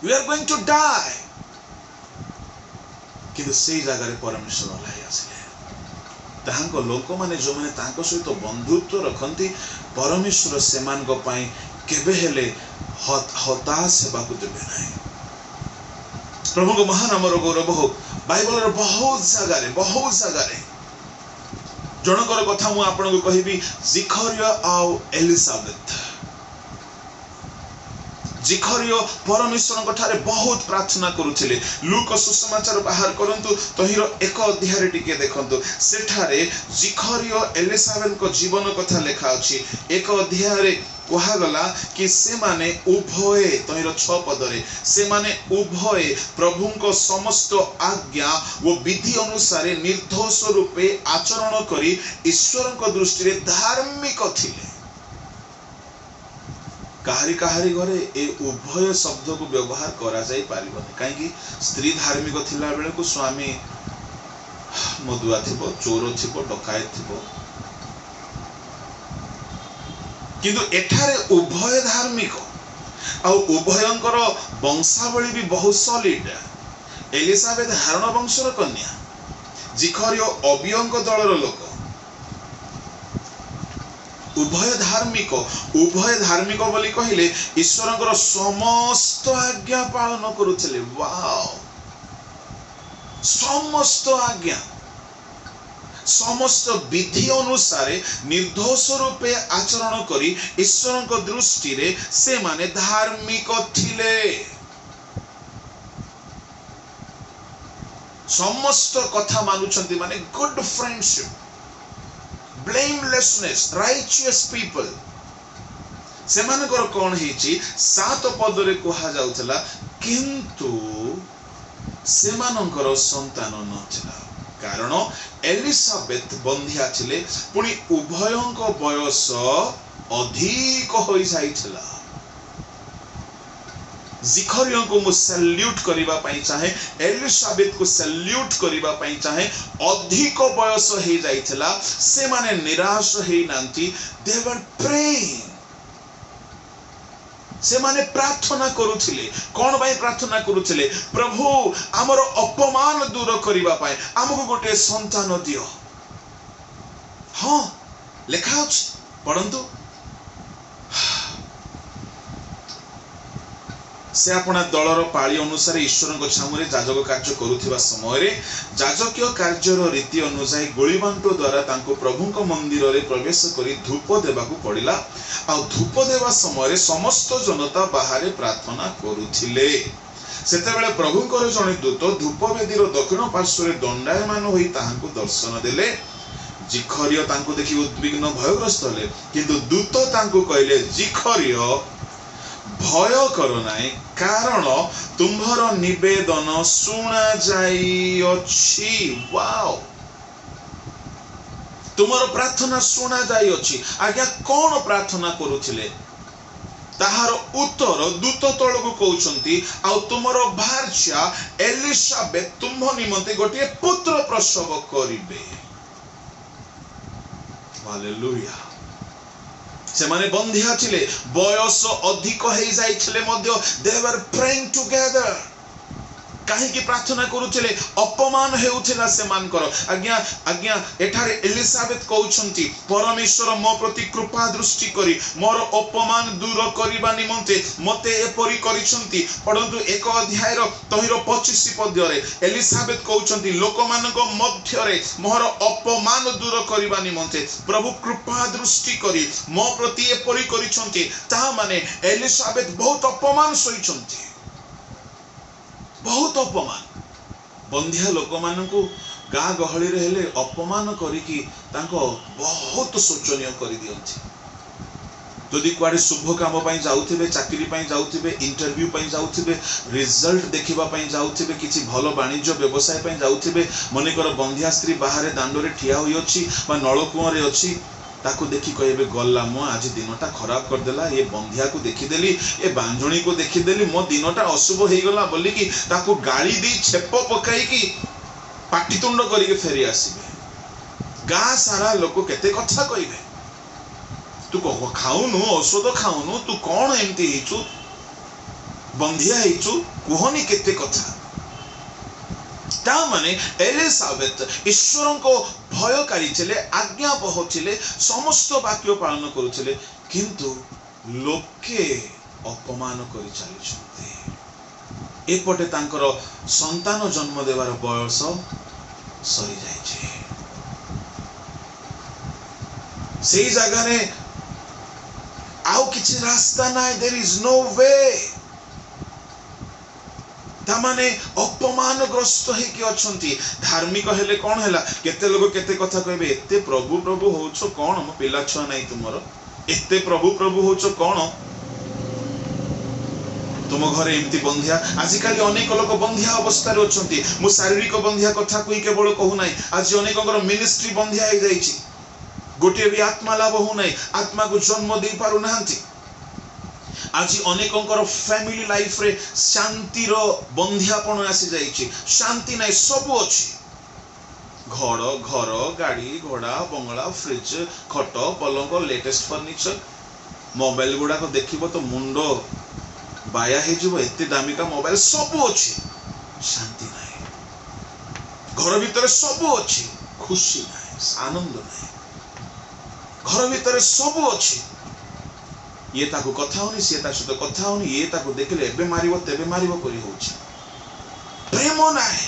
we are going to die किंतु से जगह रे परमेश्वर ओलाई आसिले तांको लोक माने जो माने तांको सहित बंधुत्व रखंती परमेश्वर सेमान को पई केबे हेले हताश हेबा को देबे नाही प्रभु को महानाम रो गौरव हो बाइबल रो बहुत जगह रे जनकर कथा मु आपन को कहिबी जिखरिया आ एलिजाबेथ जिखरियो परमेश्वर ठारे बहुत प्रार्थना करुथिले। लूक सुसमाचार बाहर करंतु तहिरो 1 अध्याय टिके देखंतु सेठारे जिखरियो एलिसाबेथ को जीवन कथा लेखा अछि। 1 अध्याय रे कहा गला कि से माने उभय तहिरो 6 पदरे से माने उभय प्रभु को समस्त आज्ञा वो विधि अनुसार निर्दोष रूपे आचरण करी ईश्वर को दृष्टि रे धार्मिक थिले। काहारी काहारी घरे ए उभय शब्द को व्यवहार करा जाई पारिबनी काहेकि स्त्री धार्मिक थिला बेले को स्वामी मदुआ थिबो, चोर थिबो, डकायत थिबो, किंतु एठारे उभय धार्मिक आ उभयंकर वंशावली भी बहुत सॉलिड। एलिसाबेथ हारण वंशर कन्या, जिखरियो अबियंक दलर लोक। उभय धार्मिक बोली कहिले ईश्वरंकर समस्त आज्ञा पालन करुथिले। वाओ, समस्त आज्ञा समस्त विधि अनुसार निर्दोष रूपे आचरण करी ईश्वर को दृष्टि रे से माने धार्मिक थिले। समस्त कथा मानुछंती माने गुड फ्रेंडशिप, ब्लेमलेसनेस, राइचियस पीपल। से मानकर कोन हिची 7 पद रे कहा जाउथला किंतु से मानकर संतान नथिला कारण एलिसाबेथ बंधिया थिले पुनी उभयंक बयस अधिक होई जाइथिला। जिखरियो को मु सैल्यूट करिबा पई चाहे, एलिसाबेथ को सैल्यूट करिबा पई चाहे। अधिक बयस हे जाइथिला, से माने निराश हे नांती। दे वर प्रेइंग, से माने प्रार्थना करुथिले। कोन भाई प्रार्थना करुथिले? प्रभु हमर अपमान दूर करिबा पाए हमको गोटे संतान दियो। हां लेखा अछि परंतु से अपना दलर पाळी अनुसार ईश्वर को छामुरे जाजक कार्य करुथिबा समय रे जाजकीय कार्यर रीति अनुसार गोलीबांटो द्वारा तांको प्रभु को मंदिर रे प्रवेश करी धूप देबाकू पड़िला। आ धूप देवा समय रे समस्त जनता बाहर प्रार्थना करुथिले। सेतेबेले प्रभुंकर जने दूत धूप वेदीर दक्षिण पार्श्व रे दंडायमान होई ताहांको दर्शन देले। जिखरियो तांको देखि उद्विग्न भयग्रस्त होले, किंतु दूत तांको कहले जिखरियो भय कर नाई कारण तुम्हार निवेदन सुना जाई अछि। वाओ, तुम्हार प्रार्थना सुना जाई अछि। आज्ञा कौन प्रार्थना करुथिले ताहार उत्तर दूत तळको कहउछंती आ तुमरो भार्या एलिसाबेथ तुम निमंते गोटे पुत्र प्रसव करिवे। हालेलुया। से माने बंधिया थिले, बयस अधिक हे जाइथिले मध्य दे वर प्रेइंग टुगेदर। काहे की प्रार्थना करुथिले? अपमान हेउथिला से मानकर। आज्ञा एठारे एलिसाबेथ कहउछंती परमेश्वर मो प्रति कृपा दृष्टि करी मोर अपमान दूर करिबा निमंते मते एपरि करिसंती। परंतु 1 अध्याय रो तहिरो 25 पद रे एलिसाबेथ कहउछंती लोकमानक मध्य रे मोर अपमान दूर करिबा निमंते प्रभु कृपा दृष्टि करी मो प्रति एपरि करिसंती। ता माने एलिसाबेथ बहुत अपमान सहिसंती, बहुत अपमान। बंधिया लोक मानकू गाँ गहली रे हेले अपमान करिकी तांको बहुत शोचनीय करि दियंती। जदि कुआडे शुभ काम पई जाउथिबे, चाकरी पई जाउथिबे, इंटरव्यू पई जाउथिबे, रिजल्ट देखिबा पई जाउथिबे, किछि भलो वाणिज्य व्यवसाय पई जाउथिबे, मनेकर बंधिया स्त्री बाहर दांडो रे ठिया होई अछि बा नळकुआ रे अछि, ताकू देखि कहबे गल्ला मो आज दिनटा खराब कर देला। ये बंधिया को देखि देली, ये बांझणी को देखि देली, मो दिनटा अशुभ हेई गला बोली कि ताकू गाली दी छेप पकाई कि पाटितुंड करिके फेरी आसीबे। गाँ सारा लोक केते कथा कहिबे, तू को खाउनु औषध खाउनु, तू कोन एमती हेचु, बंधिया हेचु, कुहनी केते कथा। ता माने एलिसाबेथ ईश्वर को भयकारी थिले, आज्ञाबह थिले, समस्त वाक्य पालन करुथिले, किंतु लोके अपमान करि चलिछन्ते। एपटे तांकर संतान जन्म देवार बयस सरी जाइछे। सेई जगह रे आउ किछि रास्ता नाइ, देयर इज नो वे। तामाने अपमान ग्रस्त हे कि अछंती। धार्मिक हेले कोन हैला, केते लोग केते कथा कहबे, एते प्रभु प्रभु होछो कोन, म पिला छुआ नाइ तुमरो, एते प्रभु प्रभु होछो कोन, तुम घरे एमती बंधिया। आजिकाली अनेक लोक बंधिया अवस्था रे अछंती। मु शारीरिक बंधिया कथा कोई केवल कहू नाइ, आज अनेकଙ୍କର मिनिस्ट्री बंधिया हे जाईची, गोटे भी आत्मा लाभ हो नाइ, आत्मा को जन्म दे पारु नाहंती। आज अनेकଙ୍କର फैमिली लाइफ रे शांति रो बंधियापन आसी जाईची। शांति नाइ, सब अछि, घर गाड़ी घोड़ा बंगला फ्रिज खट पलंग लेटेस्ट फर्निचर मोबाइल गुडा को देखिबो तो मुंडो बाया हे जिवो, एते दामिका मोबाइल सब अछि, शांति नाइ। घर भीतर सब अछि, खुशी नाइ, आनंद नाइ। घर भीतर सब अछि, ये ताको कथा होनी, से ता सहित कथा होनी, ये ताको देखले एबे मारिबो तेबे मारिबो करी होछि, प्रेम नाइ।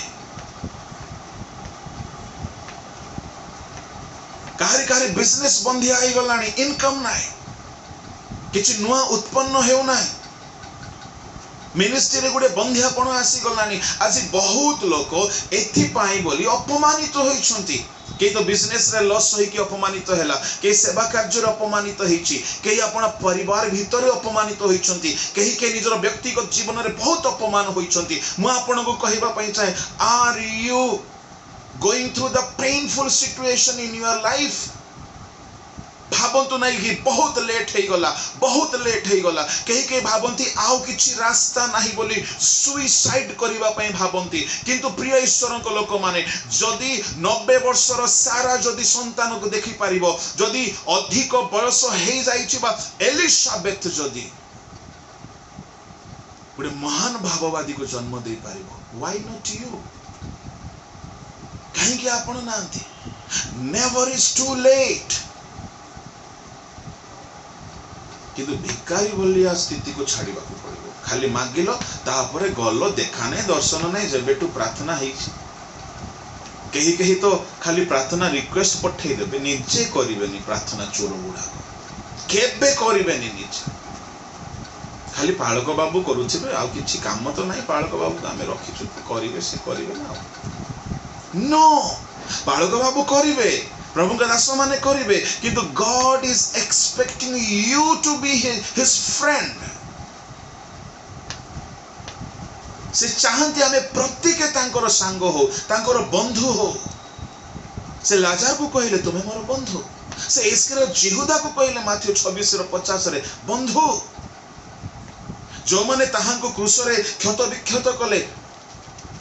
काहरी काहरी बिजनेस बंधिया आइ गलानी, इनकम नाइ, किछि नुआ उत्पन्न हेउ नाइ, मिनिस्ट्री रे गुडे बंधियापन आसी गलानी। आज बहुत लोक एथि पाई बोली अपमानित होइछंती। के तो बिजनेस रे लॉस होई कि अपमानित हैला, के सेवा कार्य रे अपमानित होइछि, के अपन परिवार भीतर अपमानित होइछंती, केही के निजर व्यक्तिगत जीवन रे बहुत अपमान होइछंती। मु आपन को कहिबा पई चाहे, are you going through the painful situation in your life? भाबंतु नाइ कि बहुत लेट हे गला, बहुत लेट हे गला। केही के भाबंती आउ किछि रास्ता नाही बोली सुइसाइड करिबा पई भाबंती। किंतु प्रिय ईश्वर को लोक माने जदी 90 वर्षर सारा जदी संतान को देखि पारिबो, जदी अधिक बयस हे जाइछि बा एलिजाबेथ जदी गुडे महान भाववादी को जन्म दे पारिबो, व्हाई नॉट यू? काहे कि आपण नांती? Never is too late. किंतु भिकारी बोलिया स्थिति को छाड़ीबा को पड़िबो। खाली मागिलो तापरे गलो देखा नै, दर्शन नै, जेबेटू प्रार्थना हेछि। केही केही तो खाली प्रार्थना रिक्वेस्ट पठेई देबे, निजे करिवेनी प्रार्थना। चोर गुडा केबे करिवेनी निजे, खाली पाळक बाबू करूथिबे, आ किछि काम तो नै। पाळक बाबू आमे रखिछु, करिवे से करिवे ना। नो, पाळक बाबू करिवे, प्रभु का दास माने करिवे, किंतु God is expecting you to be his friend. से चाहते हमें प्रत्येक तांकर सांग हो, तांकर बंधु हो। से लाजार को कहले तुमे मोर बंधु, से इस्कर जिहुदा को कहले माथ्यू 26:50 रे बंधु। जो माने ताहां को क्रूस रे क्षत विक्षत कले,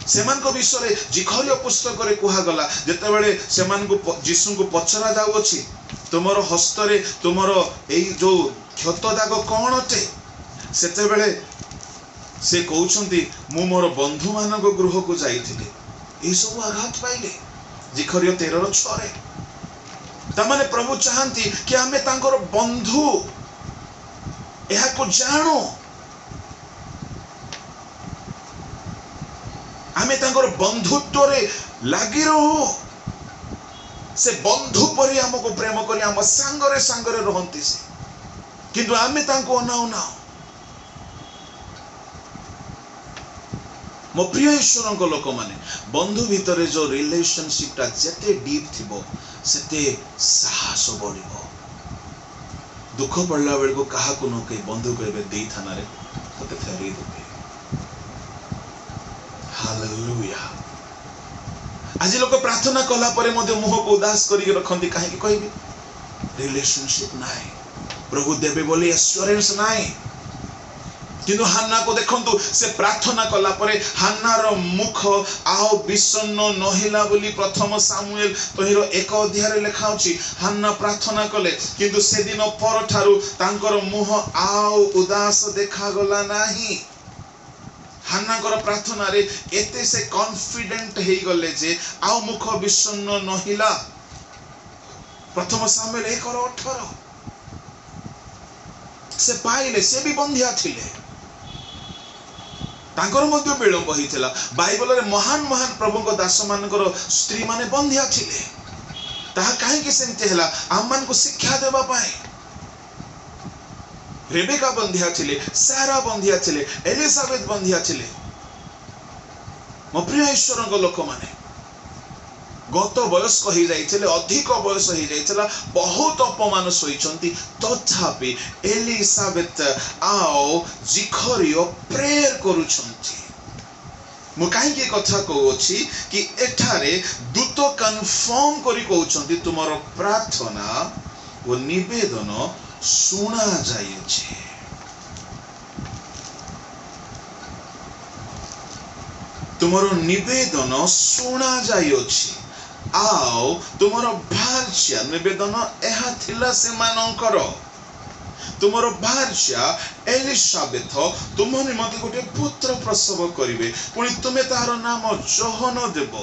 सेमान को विषय जिखरिय पुस्तक रे कुहा गला, जेते बेले सेमान को यीशु को पचरा जाउ अछि, तुमरो हस्त रे तुमरो एई जो क्षत दाग कोन अटे, सेते बेले से कहउछंती मु मोर बंधु मान को गृह को जाईथिले, ए सब आघात पाइले। जिखरिय 13:6 रे त माने प्रभु चाहंती कि हमें तांकर बंधु एहा को जानो, आमे तांकर बंधुत्व रे लागि रहो। से बंधु परि हमको प्रेम करी हम सांगरे सांगरे रहंती से, किंतु आमे तांको अनाउ ना। मो प्रिय ईश्वर को लोक माने बंधु भीतर जो रिलेशनशिप ता जते डीप थिबो सेते साहस बढ़िबो। दुख पड़ला बेल को कहा को न के बंधु कहबे देई थाना रे तते फेरी देबे। हालेलुया। आज लोक प्रार्थना कला परे मध्य मुह को उदास करी रखंती, काहे कि कहबी रिलेशनशिप नाइ, प्रभु देबे बोली एश्योरेंस नाइ। किंतु हान्ना को देखंतु, से प्रार्थना कला परे हान्नार मुख आओ विषण्ण नहिला बोली प्रथम सामुएल तहिरो 1 अध्याय रे लेखा अछि। हान्ना प्रार्थना कले, किंतु से दिन पर ठारू तांकर मुह आओ उदास देखा गला नाही। हान्ना कर प्रार्थना रे एते से कॉन्फिडेंट हेई गले जे आउ मुख विषण्ण नहिला। प्रथम सामुएल 1:18 से पाइले, से भी बंधिया थिले, तांकर मध्य विलंब होइथिला। बाइबल रे महान महान प्रभु को दास मानकर स्त्री माने बंधिया थिले। ताहा काहे कि सेमते हला, आम मान को शिक्षा देबा पाए। रेबेका बंधिया थिले, सारा बंधिया थिले, एलिजाबेथ बंधिया थिले। मो प्रिय ईश्वर लोक माने गत बयस्क हो जाइथिले, अधिक बयस हो जाइथिला, बहुत अपमान सहिचंती, तथापि एलिजाबेथ आओ जिखरियो प्रेयर करूछंती। मु काहे कथा कहूची कि एठारे दूत कन्फर्म करी कहउछंती तुमरो प्रार्थना ओ निवेदन सुना जाइछे। तुमरो निवेदन सुना जाइछे। आओ तुमरो भार्या निवेदन एहा थिला से मानकर, तुमरो भार्या एलिजाबेथ तुम निमंते गोटे पुत्र प्रसव करिवे, पुणी तुमे तार नाम जोहन देव।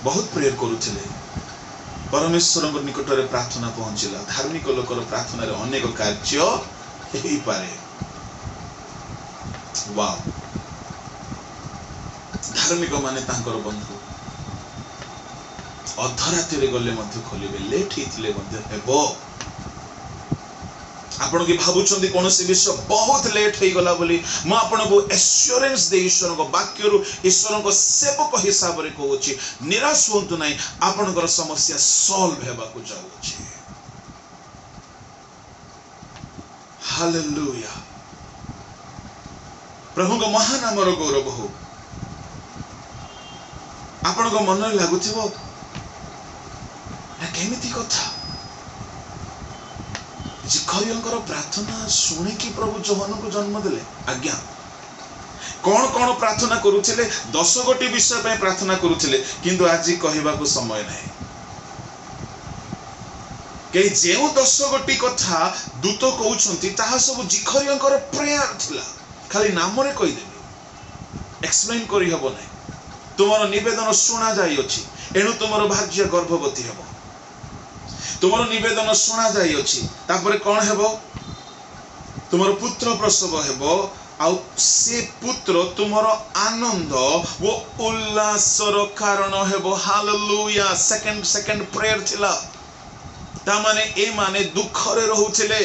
बहुत प्रेयर करुथिले, परमेश्वर निकट रे प्रार्थना पहुंचला। धार्मिक लोकर प्रार्थना रे अनेक कार्य हेई पारे। वाओ, धार्मिक माने तांकर बंधु अधरात्रि गले मध्य खोलिबे, लेट हिथिले मध्य हेबो। आपण के भाबुचंदी कोन से विषय बहुत लेट होई गला बोली, म आपण को एश्योरेंस दे ईश्वर को वाक्य रु ईश्वर को सेवक हिसाब रे कहूची, निराश होंतु नाही, आपनकर समस्या सॉल्व हेबा को जाउची। हालेलुया। प्रभु को महान नामर गौरव हो। आपण को मन लागुथिबो केमिति कथा, जिखरियंकर प्रार्थना सुने कि प्रभु जोहन को जन्म देले। आज्ञा कौन कौन प्रार्थना करुथिले, 10 गोटी विषय पे प्रार्थना करुथिले, किंतु आज कहबा को समय नहीं। के जेउ 10 गोटी कथा दूत कहउछंती ताहा सब जिखरियंकर प्रेयर थिला। खाली नाम रे कहि देबे, एक्सप्लेन करि हबो नै। तुमरो निवेदन सुना जाई अछि, एणु तुमरो भाग्य गर्भवती हेबो। तुमरो निवेदन सुना जाई अछि, तापरे कोन हेबो, तुमरो पुत्र प्रसव हेबो। आ से पुत्र तुमरो आनंद वो उल्लासर कारण हेबो। हालेलुया। सेकंड प्रेयर थिला। ता माने ए माने दुख रे रहउथिले,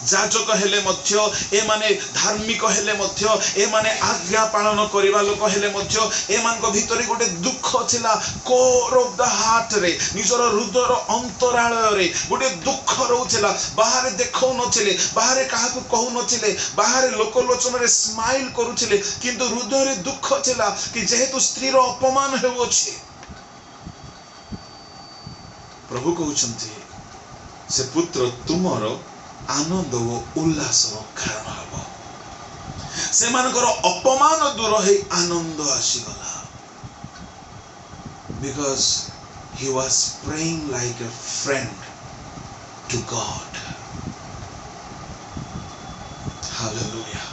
जाजक हेले मध्य, ए माने धार्मिक हेले मध्य, ए माने आज्ञा पालन करिवा लोक हेले मध्य, ए मान को भीतरी गोटे दुख थिला। कोर ऑफ द हार्ट रे, निजर हृदयर अंतरालय रे गोटे दुख रहउथिला। बाहर देखौ नथिले, बाहर काहा को कहू नथिले, बाहर लोक लोचन रे स्माइल करूथिले, किंतु हृदय रे दुख थिला कि जेहेतु स्त्री रो अपमान हेउछि। प्रभु कहउछंती से पुत्र तुमरो आनंद वो उल्लास कारण हबो। से मानकर अपमान दूर है, आनंद आसीगला। Because he was praying like a friend to God. Hallelujah.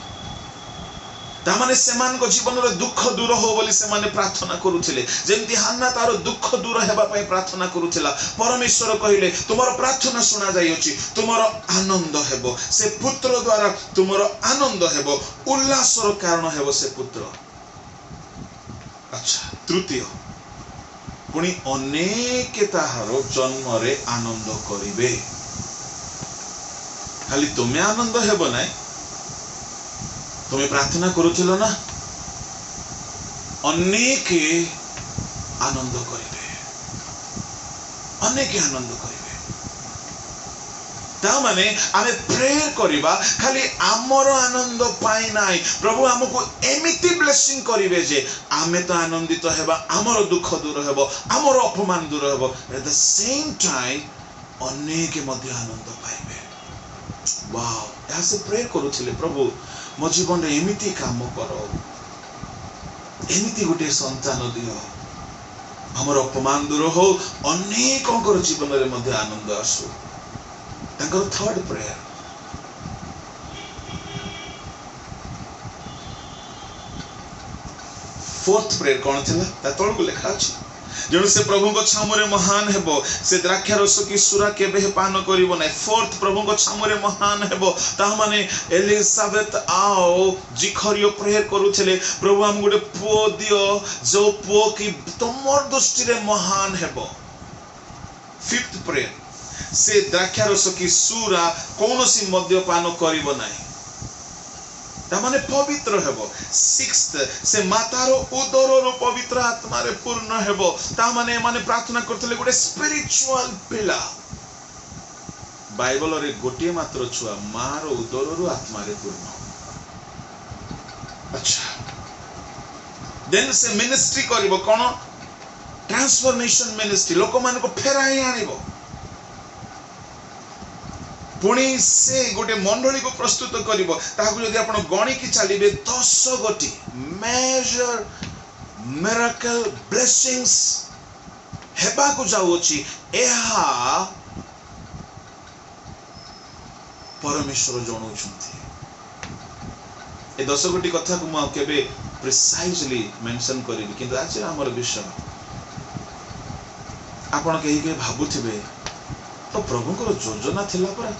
तामाने सेमान को जीवन रे दुख दूर हो बोली सेमाने प्रार्थना करूथिले। जेमति हान्ना तारो दुख दूर हेबा पई प्रार्थना करूथिला। परमेश्वर कहिले तुमरो प्रार्थना सुना जाई अछि, तुमरो आनंद हेबो। से पुत्र द्वारा तुमरो आनंद हेबो, उल्लासर कारण हेबो से पुत्र। अच्छा, तृतीय पुणी अनेक ताहारो जन्म रे आनंद करिवे। खाली तुमे आनंद हेबो नै, तुम्हें प्रार्थना करुथिलो ना, अनेक आनंद करिवे, अनेक आनंद करिवे। ता माने आमे प्रेयर करिबा खाली आमर आनंद पाई नाई, प्रभु हमको एमिति ब्लेसिंग करिवे जे आमे तो आनंदित हेबा, आमर दुख दूर हेबो, आमर अपमान दूर हेबो। एट द सेम टाइम अनेक मध्य आनंद पाइबे। वाओ, ऐसे प्रेयर करुथिले, प्रभु मो जीवन रे एमिति काम करो, एमिति गोटे संतान दियो, हमर अपमान दूर हो, अनेकंकर जीवन रे मध्य आनंद आसु। तांकर थर्ड प्रेयर, फोर्थ प्रेयर कौन थिला ता तळ को लिखा अछि। जणु से प्रभु को छामुरे महान हेबो, से द्राक्षा रस की सुरा केबे पान करिवो नै। फोर्थ प्रभु को छामुरे महान हेबो, ता माने एलिजाबेथ आओ जिखरियो प्रेयर करूथिले, प्रभु हम गोटे पुओ दियो, जो पुओ की तमर दृष्टि रे महान हेबो। फिफ्थ प्रेयर, से द्राक्षारस कि सुरा कौनसी मद्यपान करिब नाही तामाने पवित्र हेबो। सिक्स्थ से मातारो उदररो पवित्र आत्मा रे पूर्ण हेबो तामाने माने प्रार्थना करथले गोटे स्पिरिचुअल पिला। बाइबल रे गोटे मात्र छुआ मार उदररो आत्मा रे पूर्ण। अच्छा देन से मिनिस्ट्री करिवो कोन ट्रांसफॉर्मेशन मिनिस्ट्री लोक मान को फेराई आनिबो पुणी से गोटे मंडली को प्रस्तुत करिवो ताकू यदि आपण गणी की चलिबे 10 गोटी मेजर मिरेकल ब्लेसिंग्स हेबा को जाउछि एहा परमेश्वर जणौछंती। ए 10 गोटी कथा को म केबे प्रिसाइजली मेंशन करिबी किंतु आज हमर विषय आपण कहीं के भाबुथिबे तो प्रभुंकर योजना थिला परा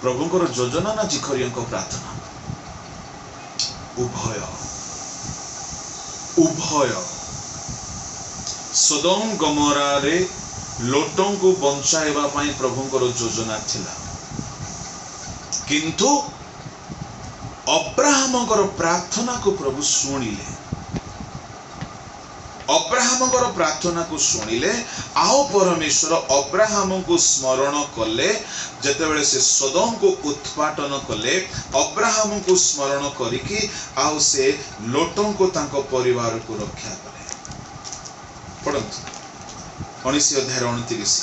प्रभुंकर योजना ना जिखरियंको प्रार्थना उभय उभय सदोम गमोरा रे लोटों को बंचाइबा पई प्रभुंकर योजना थिला किंतु अब्राहमकर प्रार्थना को प्रभु सुनिले अब्राहमकर प्रार्थना को सुनिले आओ परमेश्वर अब्राहम को स्मरण कले जेतेबेले से सदोम को उत्पाटन कले अब्राहम को स्मरण करिकी आओ से लोटों को तांको परिवार को रक्षा कले। पढ़ंतु 19 अध्याय 29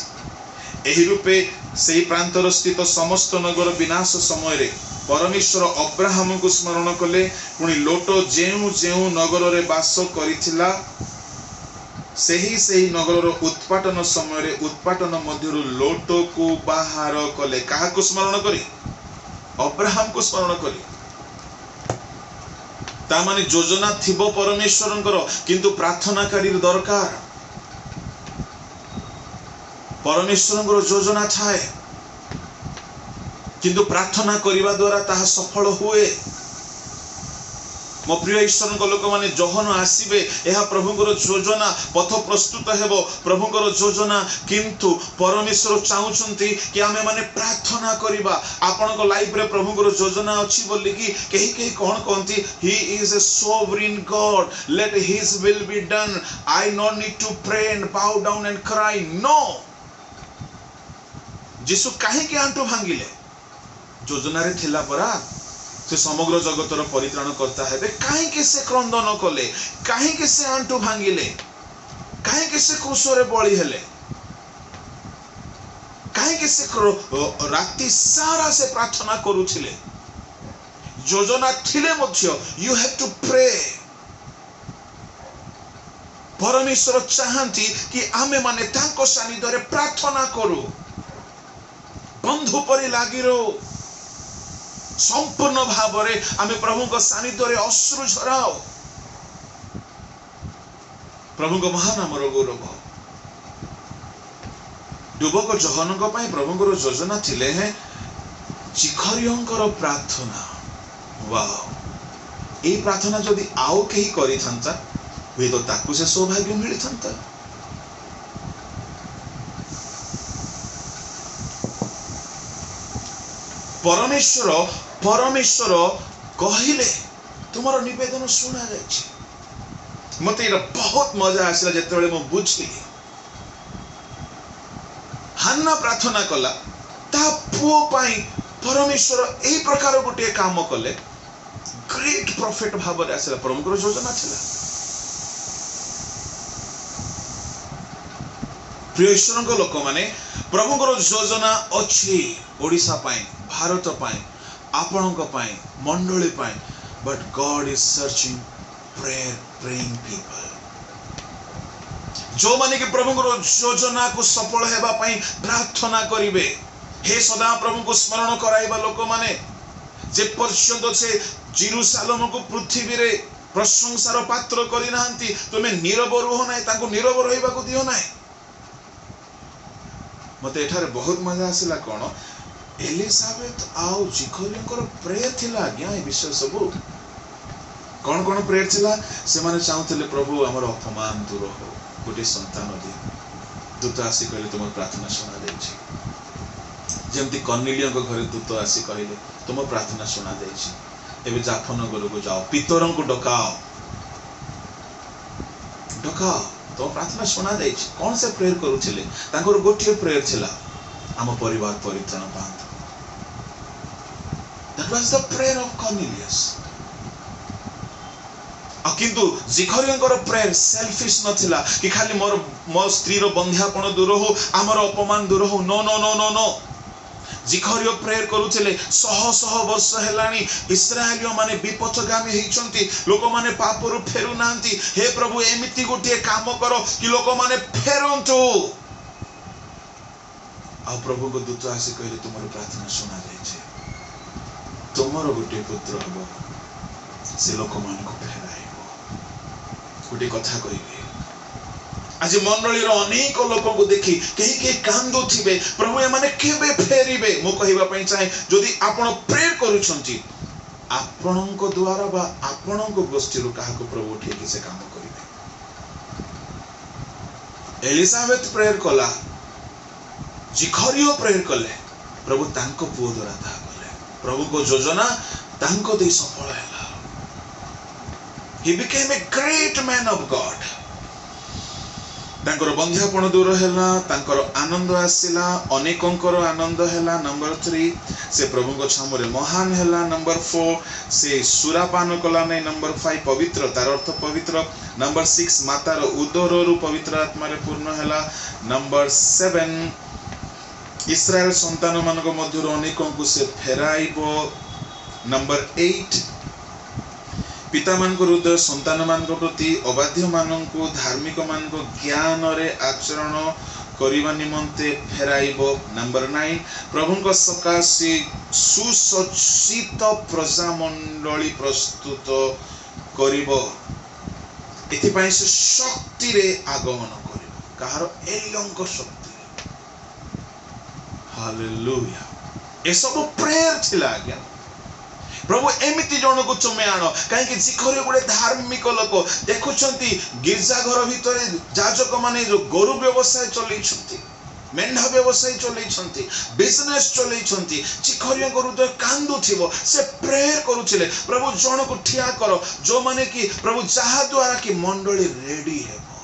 एही रूपे सेही प्रांतर स्थित समस्त नगर विनाश समय रे परमेश्वर अब्राहम को स्मरण कले पुणी लोट जेउ जेउ नगर रे वास करिथिला सेही नगर उत्पाटन समय रे उत्पाटन मध्यरु लोट को बाहर कले कहा को स्मरण करी अब्राहम को स्मरण करी ता माने योजना थिबो परमेश्वरंकर किंतु प्रार्थनाकारी दरकार परमेश्वरंकर योजना थाए किंतु प्रार्थना करिबा द्वारा ताहा सफल हुए। मो प्रिय ईश्वर लोक माने जहन आसीबे एहा प्रभुंकर योजना पथ प्रस्तुत हेबो प्रभुंकर योजना किंतु परमेश्वर चाहुचंती कि आमे माने प्रार्थना करिबा आपनको लाइफ रे प्रभुंकर योजना अछि बोली कि केही कोन कोंती he is a sovereign God let his will be done I not need to pray and bow down and cry no जीसु काहे के आंटो भांगिले योजना रे थिला परा से समग्र जगतर परित्राण करता हेबे काहे के से क्रंदन कले काहे के से आंटो भांगिले काहे के से क्रूसरे बळी हेले काहे के से राति सारा से प्रार्थना करूथिले योजना थिले मध्य यू हैव टू प्रे। परमेश्वर चाहंती कि आमे माने तांको सानिध्य रे प्रार्थना करू बंधु परि लागि रो संपूर्ण भाव रे आमे प्रभु को सानिध्य रे अश्रु झराओ प्रभु को महानाम रो गौरव डुबक जहनक पई प्रभु को योजना थिले हैं चिखरियंकर प्रार्थना वाओ ए प्रार्थना जदि आओ केही करि थांता वे तो ताकू से सौभाग्य मिली थांता। परमेश्वर कहिले तुमरो निवेदन सुना जायछि मते एटा बहुत मजा आसिला जेतेबेले म बुझली हन्ना प्रार्थना कला ता पुओ पाई परमेश्वर एही प्रकार गोटे काम कले ग्रेट प्रॉफिट भाबरे आसिला परमकर योजना थिला। प्रिय ईश्वरଙ୍କ लोक माने प्रभुଙ୍କର योजना अछि ओडिसा पाई भारत पाई आपणक पाई मंडली पाई but God is searching praying people जो माने कि प्रभुଙ୍କର योजना को सफल हेबा पाई प्रार्थना करिवे हे सदा प्रभु को स्मरण कराइबा लोक माने जे पर्यंत से जेरूशलेम को पृथ्वी रे प्रशंसार पात्र करि नाहंती तुमे नीरव रुह नाही ताको नीरव रहिबा को दियो नाही। मते एठारे बहुत मजा आसिला कोन एलिजाबेथ आउ जिखरियंकर प्रेयर थिला आज्ञा ए विषय सब कोन कोन प्रेयर थिला से माने चाहुतले प्रभु हमर अपमान दूर हो गोटे संतान दे दूत आसी कहले तुम प्रार्थना सुना जाइछि जेमती कर्नेलियो को घरे दूत आसी कहले तुम प्रार्थना सुना जाइछि एबे जाफा नगर को जाओ पितरों को डकाओ डकाओ तो प्रार्थना सुना जाइछि कौन से प्रेयर करूथिले तांकर गोटिए प्रेयर थिला आम परिवार परित्राण पांतु that was the prayer of Cornelius किंतु जिखरियंकर प्रेयर सेल्फिश नथिला कि खाली मोर स्त्री रो बंध्यापन दूर हो आमर अपमान दूर हो no no no no no जिखरियो प्रेयर करूथिले शह शह वर्ष हेलानी इस्राएलियो माने विपथगामी हेइचंती लोक माने पापरु फेरु नांती हे प्रभु एमिति गोटे काम करो कि लोक माने फेरंतु आ प्रभु को दूत आसी कहले तुमर प्रार्थना सुना जाइछे तुमर गोटे पुत्र हबो से लोक मान को फेराइबो गोटे कथा कहिबे आज मंडली रो अनेक लोक को देखि केही कांदो थिबे प्रभु ए माने केबे फेरिबे मो कहिबा पई चाहे जदि आपण प्रेयर करूछंती आपणको द्वारा बा आपणको गोष्ठी रो काहा को प्रभु ठीक से काम करिवे एलिजाबेथ प्रेयर कला जिखरियो प्रेयर कले प्रभु तांको पुओ द्वारा ता कले प्रभु को योजना तांको दे सफल हैला he became a great man of God तांकर बंध्यापन दूर हैला तांकर आनंद आसिला अनेकंकर आनंद हैला नंबर 3 से प्रभु को छामरे महान हैला नंबर 4 से सुरापान कला नै नंबर 5 पवित्र तार अर्थ पवित्र नंबर 6 मातार उदर रु पवित्र आत्मा रे पूर्ण हैला नंबर 7 इस्राएल संतान मानक मध्य अनेकों को से फेराइबो नंबर 8 पिता मान को हृदय संतान मान को प्रति अबाध्य मान को धार्मिक मान को ज्ञान रे आचरण करिवा निमंते फेराइबो नंबर 9 प्रभु को सकाशे सुसज्जित प्रजा मंडली प्रस्तुत करिबो एथि पई से शक्ति रे आगमन करिबो कहारो एलियंक शक्ति हालेलुया ए सब प्रेयर थिला आज्ञा प्रभु एमिति जन को चुमे आनो काहे कि जिखरे गुडे धार्मिक लोक देखुछंती गिरजा घर भितरे जाजक माने जो गरु व्यवसाय चलै छंती मेंढा व्यवसाय चलै छंती बिजनेस चलै छंती जिखरिया गरु तो कांदु थिबो से प्रेयर करूथिले प्रभु जन को ठिया करो जो माने कि प्रभु जहा द्वारा कि मंडली रेडी हेबो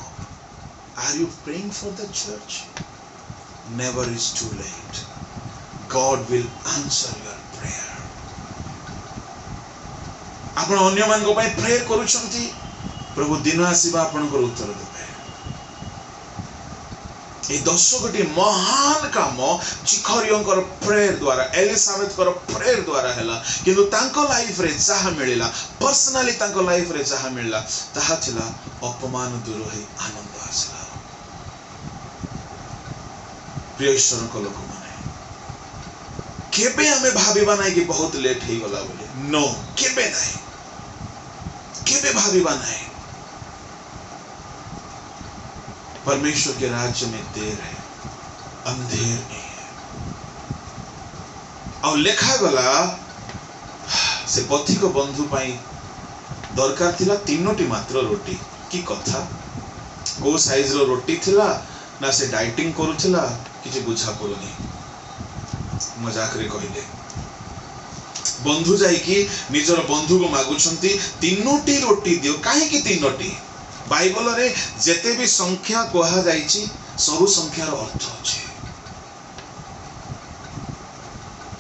are you praying for the church never is too late God will answer your prayer आपण अन्य मान को पय प्रेयर करूछंती प्रभु दिन आसीबा आपण को उत्तर देबे ए 10 गोटी महान काम जिखरियंकर प्रेयर द्वारा एलिजाबेथ कर प्रेयर द्वारा हैला किंतु तांको लाइफ रे जहा मिलिला पर्सनली तांको लाइफ रे जहा मिलिला ताहा थिला अपमान दूर होई आनंद आसिला प्रिय ईश्वर को लोक माने केबे हमें भाबीबा नै कि बहुत लेट हे गला बोले नो केबे नै केबे भाबीबा नै परमेश्वर के राज्य में देर है अंधेर नहीं है और लेखा गला से पथी को बंधु पाई दरकार थिला 3टी मात्र रोटी की कथा को साइज रो रोटी थिला ना से डाइटिंग करूथिला किछि बुझा पड़ुनी मजाक रे कहिले बंधु जाई कि निजर बंधु को मागुछंती 3टी रोटी दियो काहे कि 3टी बाइबल रे जेते भी संख्या कोहा जाईची सब संख्या रो अर्थ अछि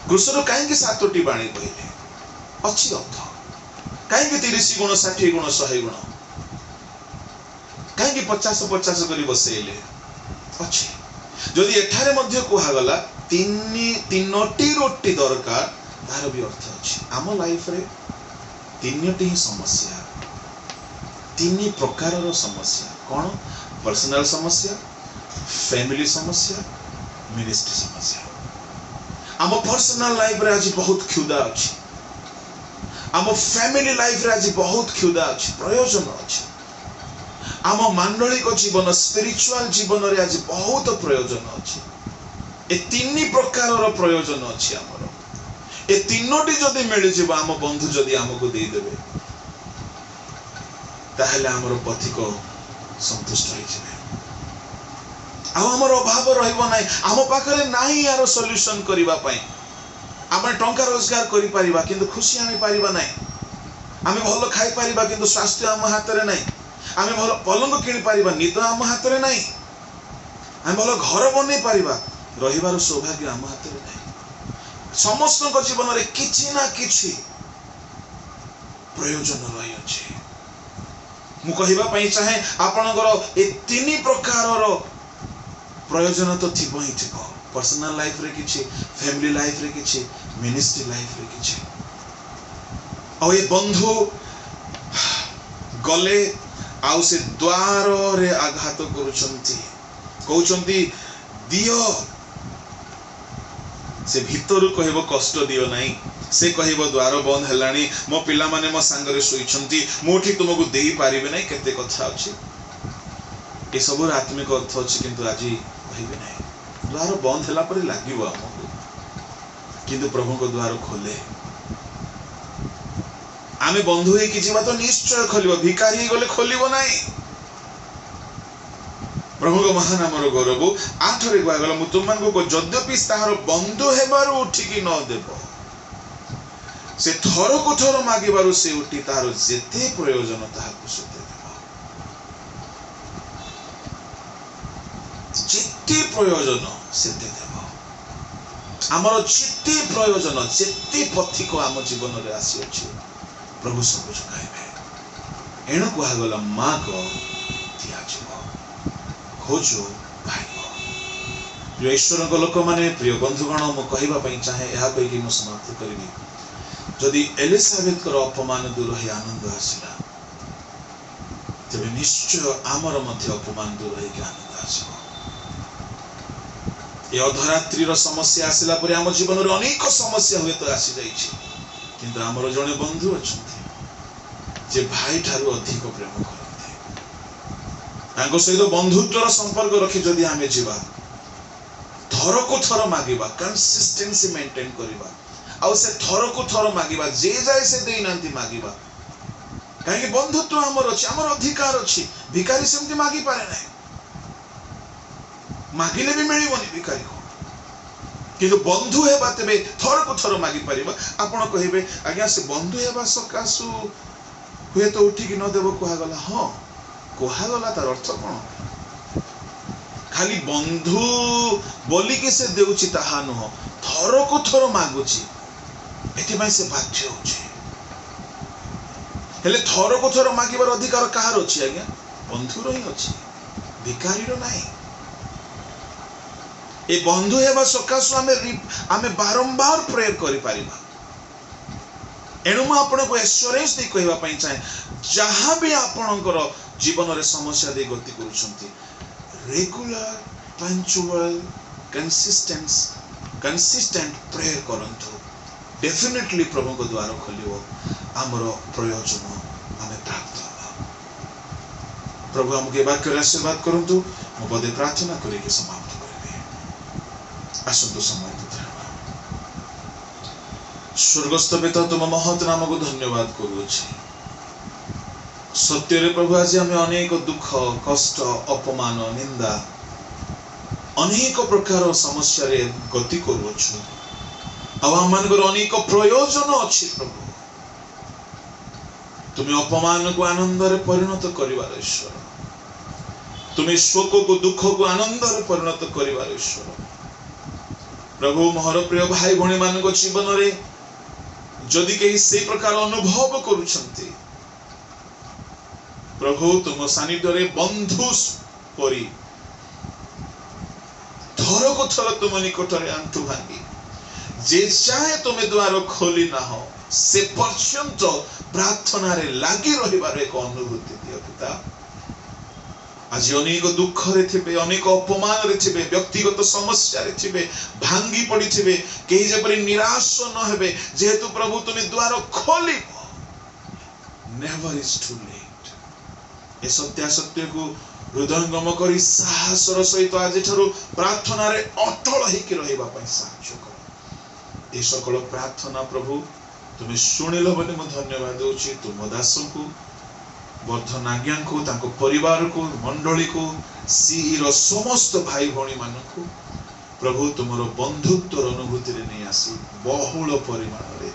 कृष्ण काहे कि 7टी बाणी कहिले अछि अर्थ काहे कि 30 गुण 60 गुण 100 गुण काहे कि 50 करी बसेले अछि जदि एठारे मध्य कोहा गला 3टी रोटी दरकार तार भी अर्थ अछि आम लाइफ रे 3टी ही समस्या 3 प्रकार रो समस्या कोन पर्सनल समस्या फैमिली समस्या मिनिस्ट्री समस्या आम पर्सनल लाइफ रे आज बहुत क्षुधा अछि आम फैमिली लाइफ रे आज बहुत क्षुधा अछि प्रयोजन अछि आम मांडलिक जीवन स्पिरिचुअल जीवन रे आज बहुत प्रयोजन अछि ए 3 प्रकार रो प्रयोजन अछि हमरो ए 3टी जदि मिल जिबा आम बंधु जदि हमको दे देबे ताहले हमरो पथि को संतुष्ट होई जिवे आमर अभाव रहिबो नाही आम पाखरे नाही यार सॉल्यूशन करिबा पई आम टंका रोजगार करि परिबा किंतु खुशी आनि परिबा नाही आमे भलो खाई परिबा किंतु स्वास्थ्य आम हातरे नाही आमे भलो पलंग किनि परिबा निद आम हातरे नाही आमे भलो घर बनै परिबा रहिबार सौभाग्य आम हातरे नाही समस्त को जीवन रे किछि ना किछि प्रयोजन रही अछि मु कहिबा पई चाहे आपनकर ए तीन प्रकार रो प्रयोजन तो थिबो ही थिबो पर्सनल लाइफ रे किछि फैमिली लाइफ रे किछि मिनिस्ट्री लाइफ रे किछि आ ए बंधु गले आउ से द्वार रे आघात करूछंती कहउछंती दियो से भीतर कहबो कष्ट दियो नाही से कहबो द्वार बंद हेलानी मो पिला माने मो संग रे सोइछंती मोठी तुमको देई पारिबे नाही केते कथा अछि ए सब आत्मिक अर्थ अछि किंतु आजी कहबे नाही द्वार बंद होला पर लागिबो हमको किंतु प्रभु को द्वार खोले आमे बंधु हे किछि बात निश्चय खोलिबो भिखारी गले खोलिबो नाही प्रभु को महानाम रो गौरव 8 रे गला मु तुमन को यद्यपि ताहार बंधु हेबारु उठी कि न देबो से थरो को थरो मागिबारु से उठी ताहार जेते प्रयोजन ताहाको सेते देबो जेते प्रयोजन सेते देबो हमर जेते प्रयोजन जेते पथि को हम जीवन रे आसी अछि प्रभु सब जुगाइबे एणु कुहा गला माग दिया जीवो खोजो पाइबो प्रिय ईश्वर को लोक माने प्रिय बंधुगण मु कहिबा पई चाहे एहा कहि कि मु समाप्त करबी जदि एलिजाबेथ को अपमान दूर हे आनंद आसिला तबे निश्चय आमर मध्य अपमान दूर हे आनंद आसीबो ए अधरात्रि रो समस्या आसिला परे हम जीवन रे अनेक समस्या हुए तो आसी जाई छी किंतु आमर जने बंधु अछंती जे भाई ठारू अधिक प्रेम करते तांको सहित बंधुत्वर संपर्क रखी जदि आमे जीवा थर को थर मागिबा कंसिस्टेंसी मेंटेन करिबा आउ से थर को थर मागिबा जे जाय से देई नांती मागिबा काहे बंधुत्व हमर अछि हमर अधिकार अछि भिखारी सेमति मागी पारे नै मागिले भी मिलिबोनी भिखारी को किंतु बंधु हेबा तबे थर को थर मागी परिबा आपण कहिबे आज्ञा से बंधु हेबा सकासु हुए तो उठी कि न देबो कोहा गला हां कोहा गला तार अर्थ कोन खाली बंधु बोली के से देउची ताहा न हो थर को थर मागुची एति भाई से बाध्य होची हेले थर को थर मागिबार अधिकार कहार अछि आज्ञा बंधु रही अछि भिखारी रो नाही ए बंधु हेबा सकासु आमे बारंबार प्रेयर करि परिबा एणु मु आपण को एश्योरेंस दे कहबा पई चाहे जहां भी आपणकर जीवन रे समस्या दे गति करूछंती रेगुलर पंक्चुअल कंसिस्टेंट प्रेयर करंतु डेफिनेटली प्रभु को द्वार खोलिबो हमरो प्रयोजन आमे प्राप्त होबा प्रभु हमके वाक्य आशीर्वाद करंतु मो पदे प्रार्थना करि के समाप्त करबे आसंतो समय स्वर्गस्थ पिता तुम महत नाम को धन्यवाद करूछि सत्य रे प्रभु आज हमें अनेक दुख कष्ट अपमान निंदा अनेक प्रकार समस्या रे गति करूछु अब हम मन को अनेक प्रयोजन अछि प्रभु तुम्हें अपमान को आनंद रे परिणत करिवार ईश्वर तुम्हें शोक को दुख को आनंद रे परिणत करिवार ईश्वर प्रभु मोहर प्रिय भाई भणी मान को जीवन रे जदि कहीं से प्रकार अनुभव करूछंती प्रभु तुम सानिध्य रे बंधु परी थर को थर तुम निकट रे आंतु भांगी जे चाहे तुम्हें द्वार खोली ना हो से पर्यंत प्रार्थना रे लागी रहिबार एक अनुभूति दियो पिता आज अनेक दुख रे थिबे अनेक अपमान रे थिबे व्यक्तिगत समस्या रे थिबे भांगी पड़ी थिबे केही जे परि निराश न हेबे जेहेतु प्रभु तुमे द्वार खोलिबो नेवर इज टू लेट ए सत्य सत्य को हृदयंगम करी साहस र सहित आज ठरो प्रार्थना रे अटल हे कि रहिबा पई साहाय्य कर ए सकल प्रार्थना प्रभु तुमे सुनिलो बने म धन्यवाद दोछि तुम दास को वर्धन आज्ञा को तांको परिवार को मंडली को सीई रो समस्त भाई भौणी मानकु प्रभु तुमरो बंधुत्व अनुभूति रे नहीं आसी बहुल परिमाण रे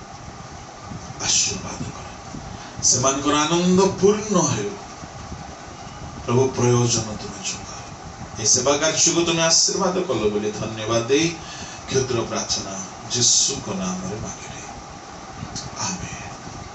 आशीर्वाद कर सेमानकर आनंद पूर्ण हो प्रभु प्रयोजन तुम चुका ए सेवा कार्य को तुम आशीर्वाद कल बोले धन्यवाद दे क्षुद्र प्रार्थना यीशु को नाम रे मांगे आमेन।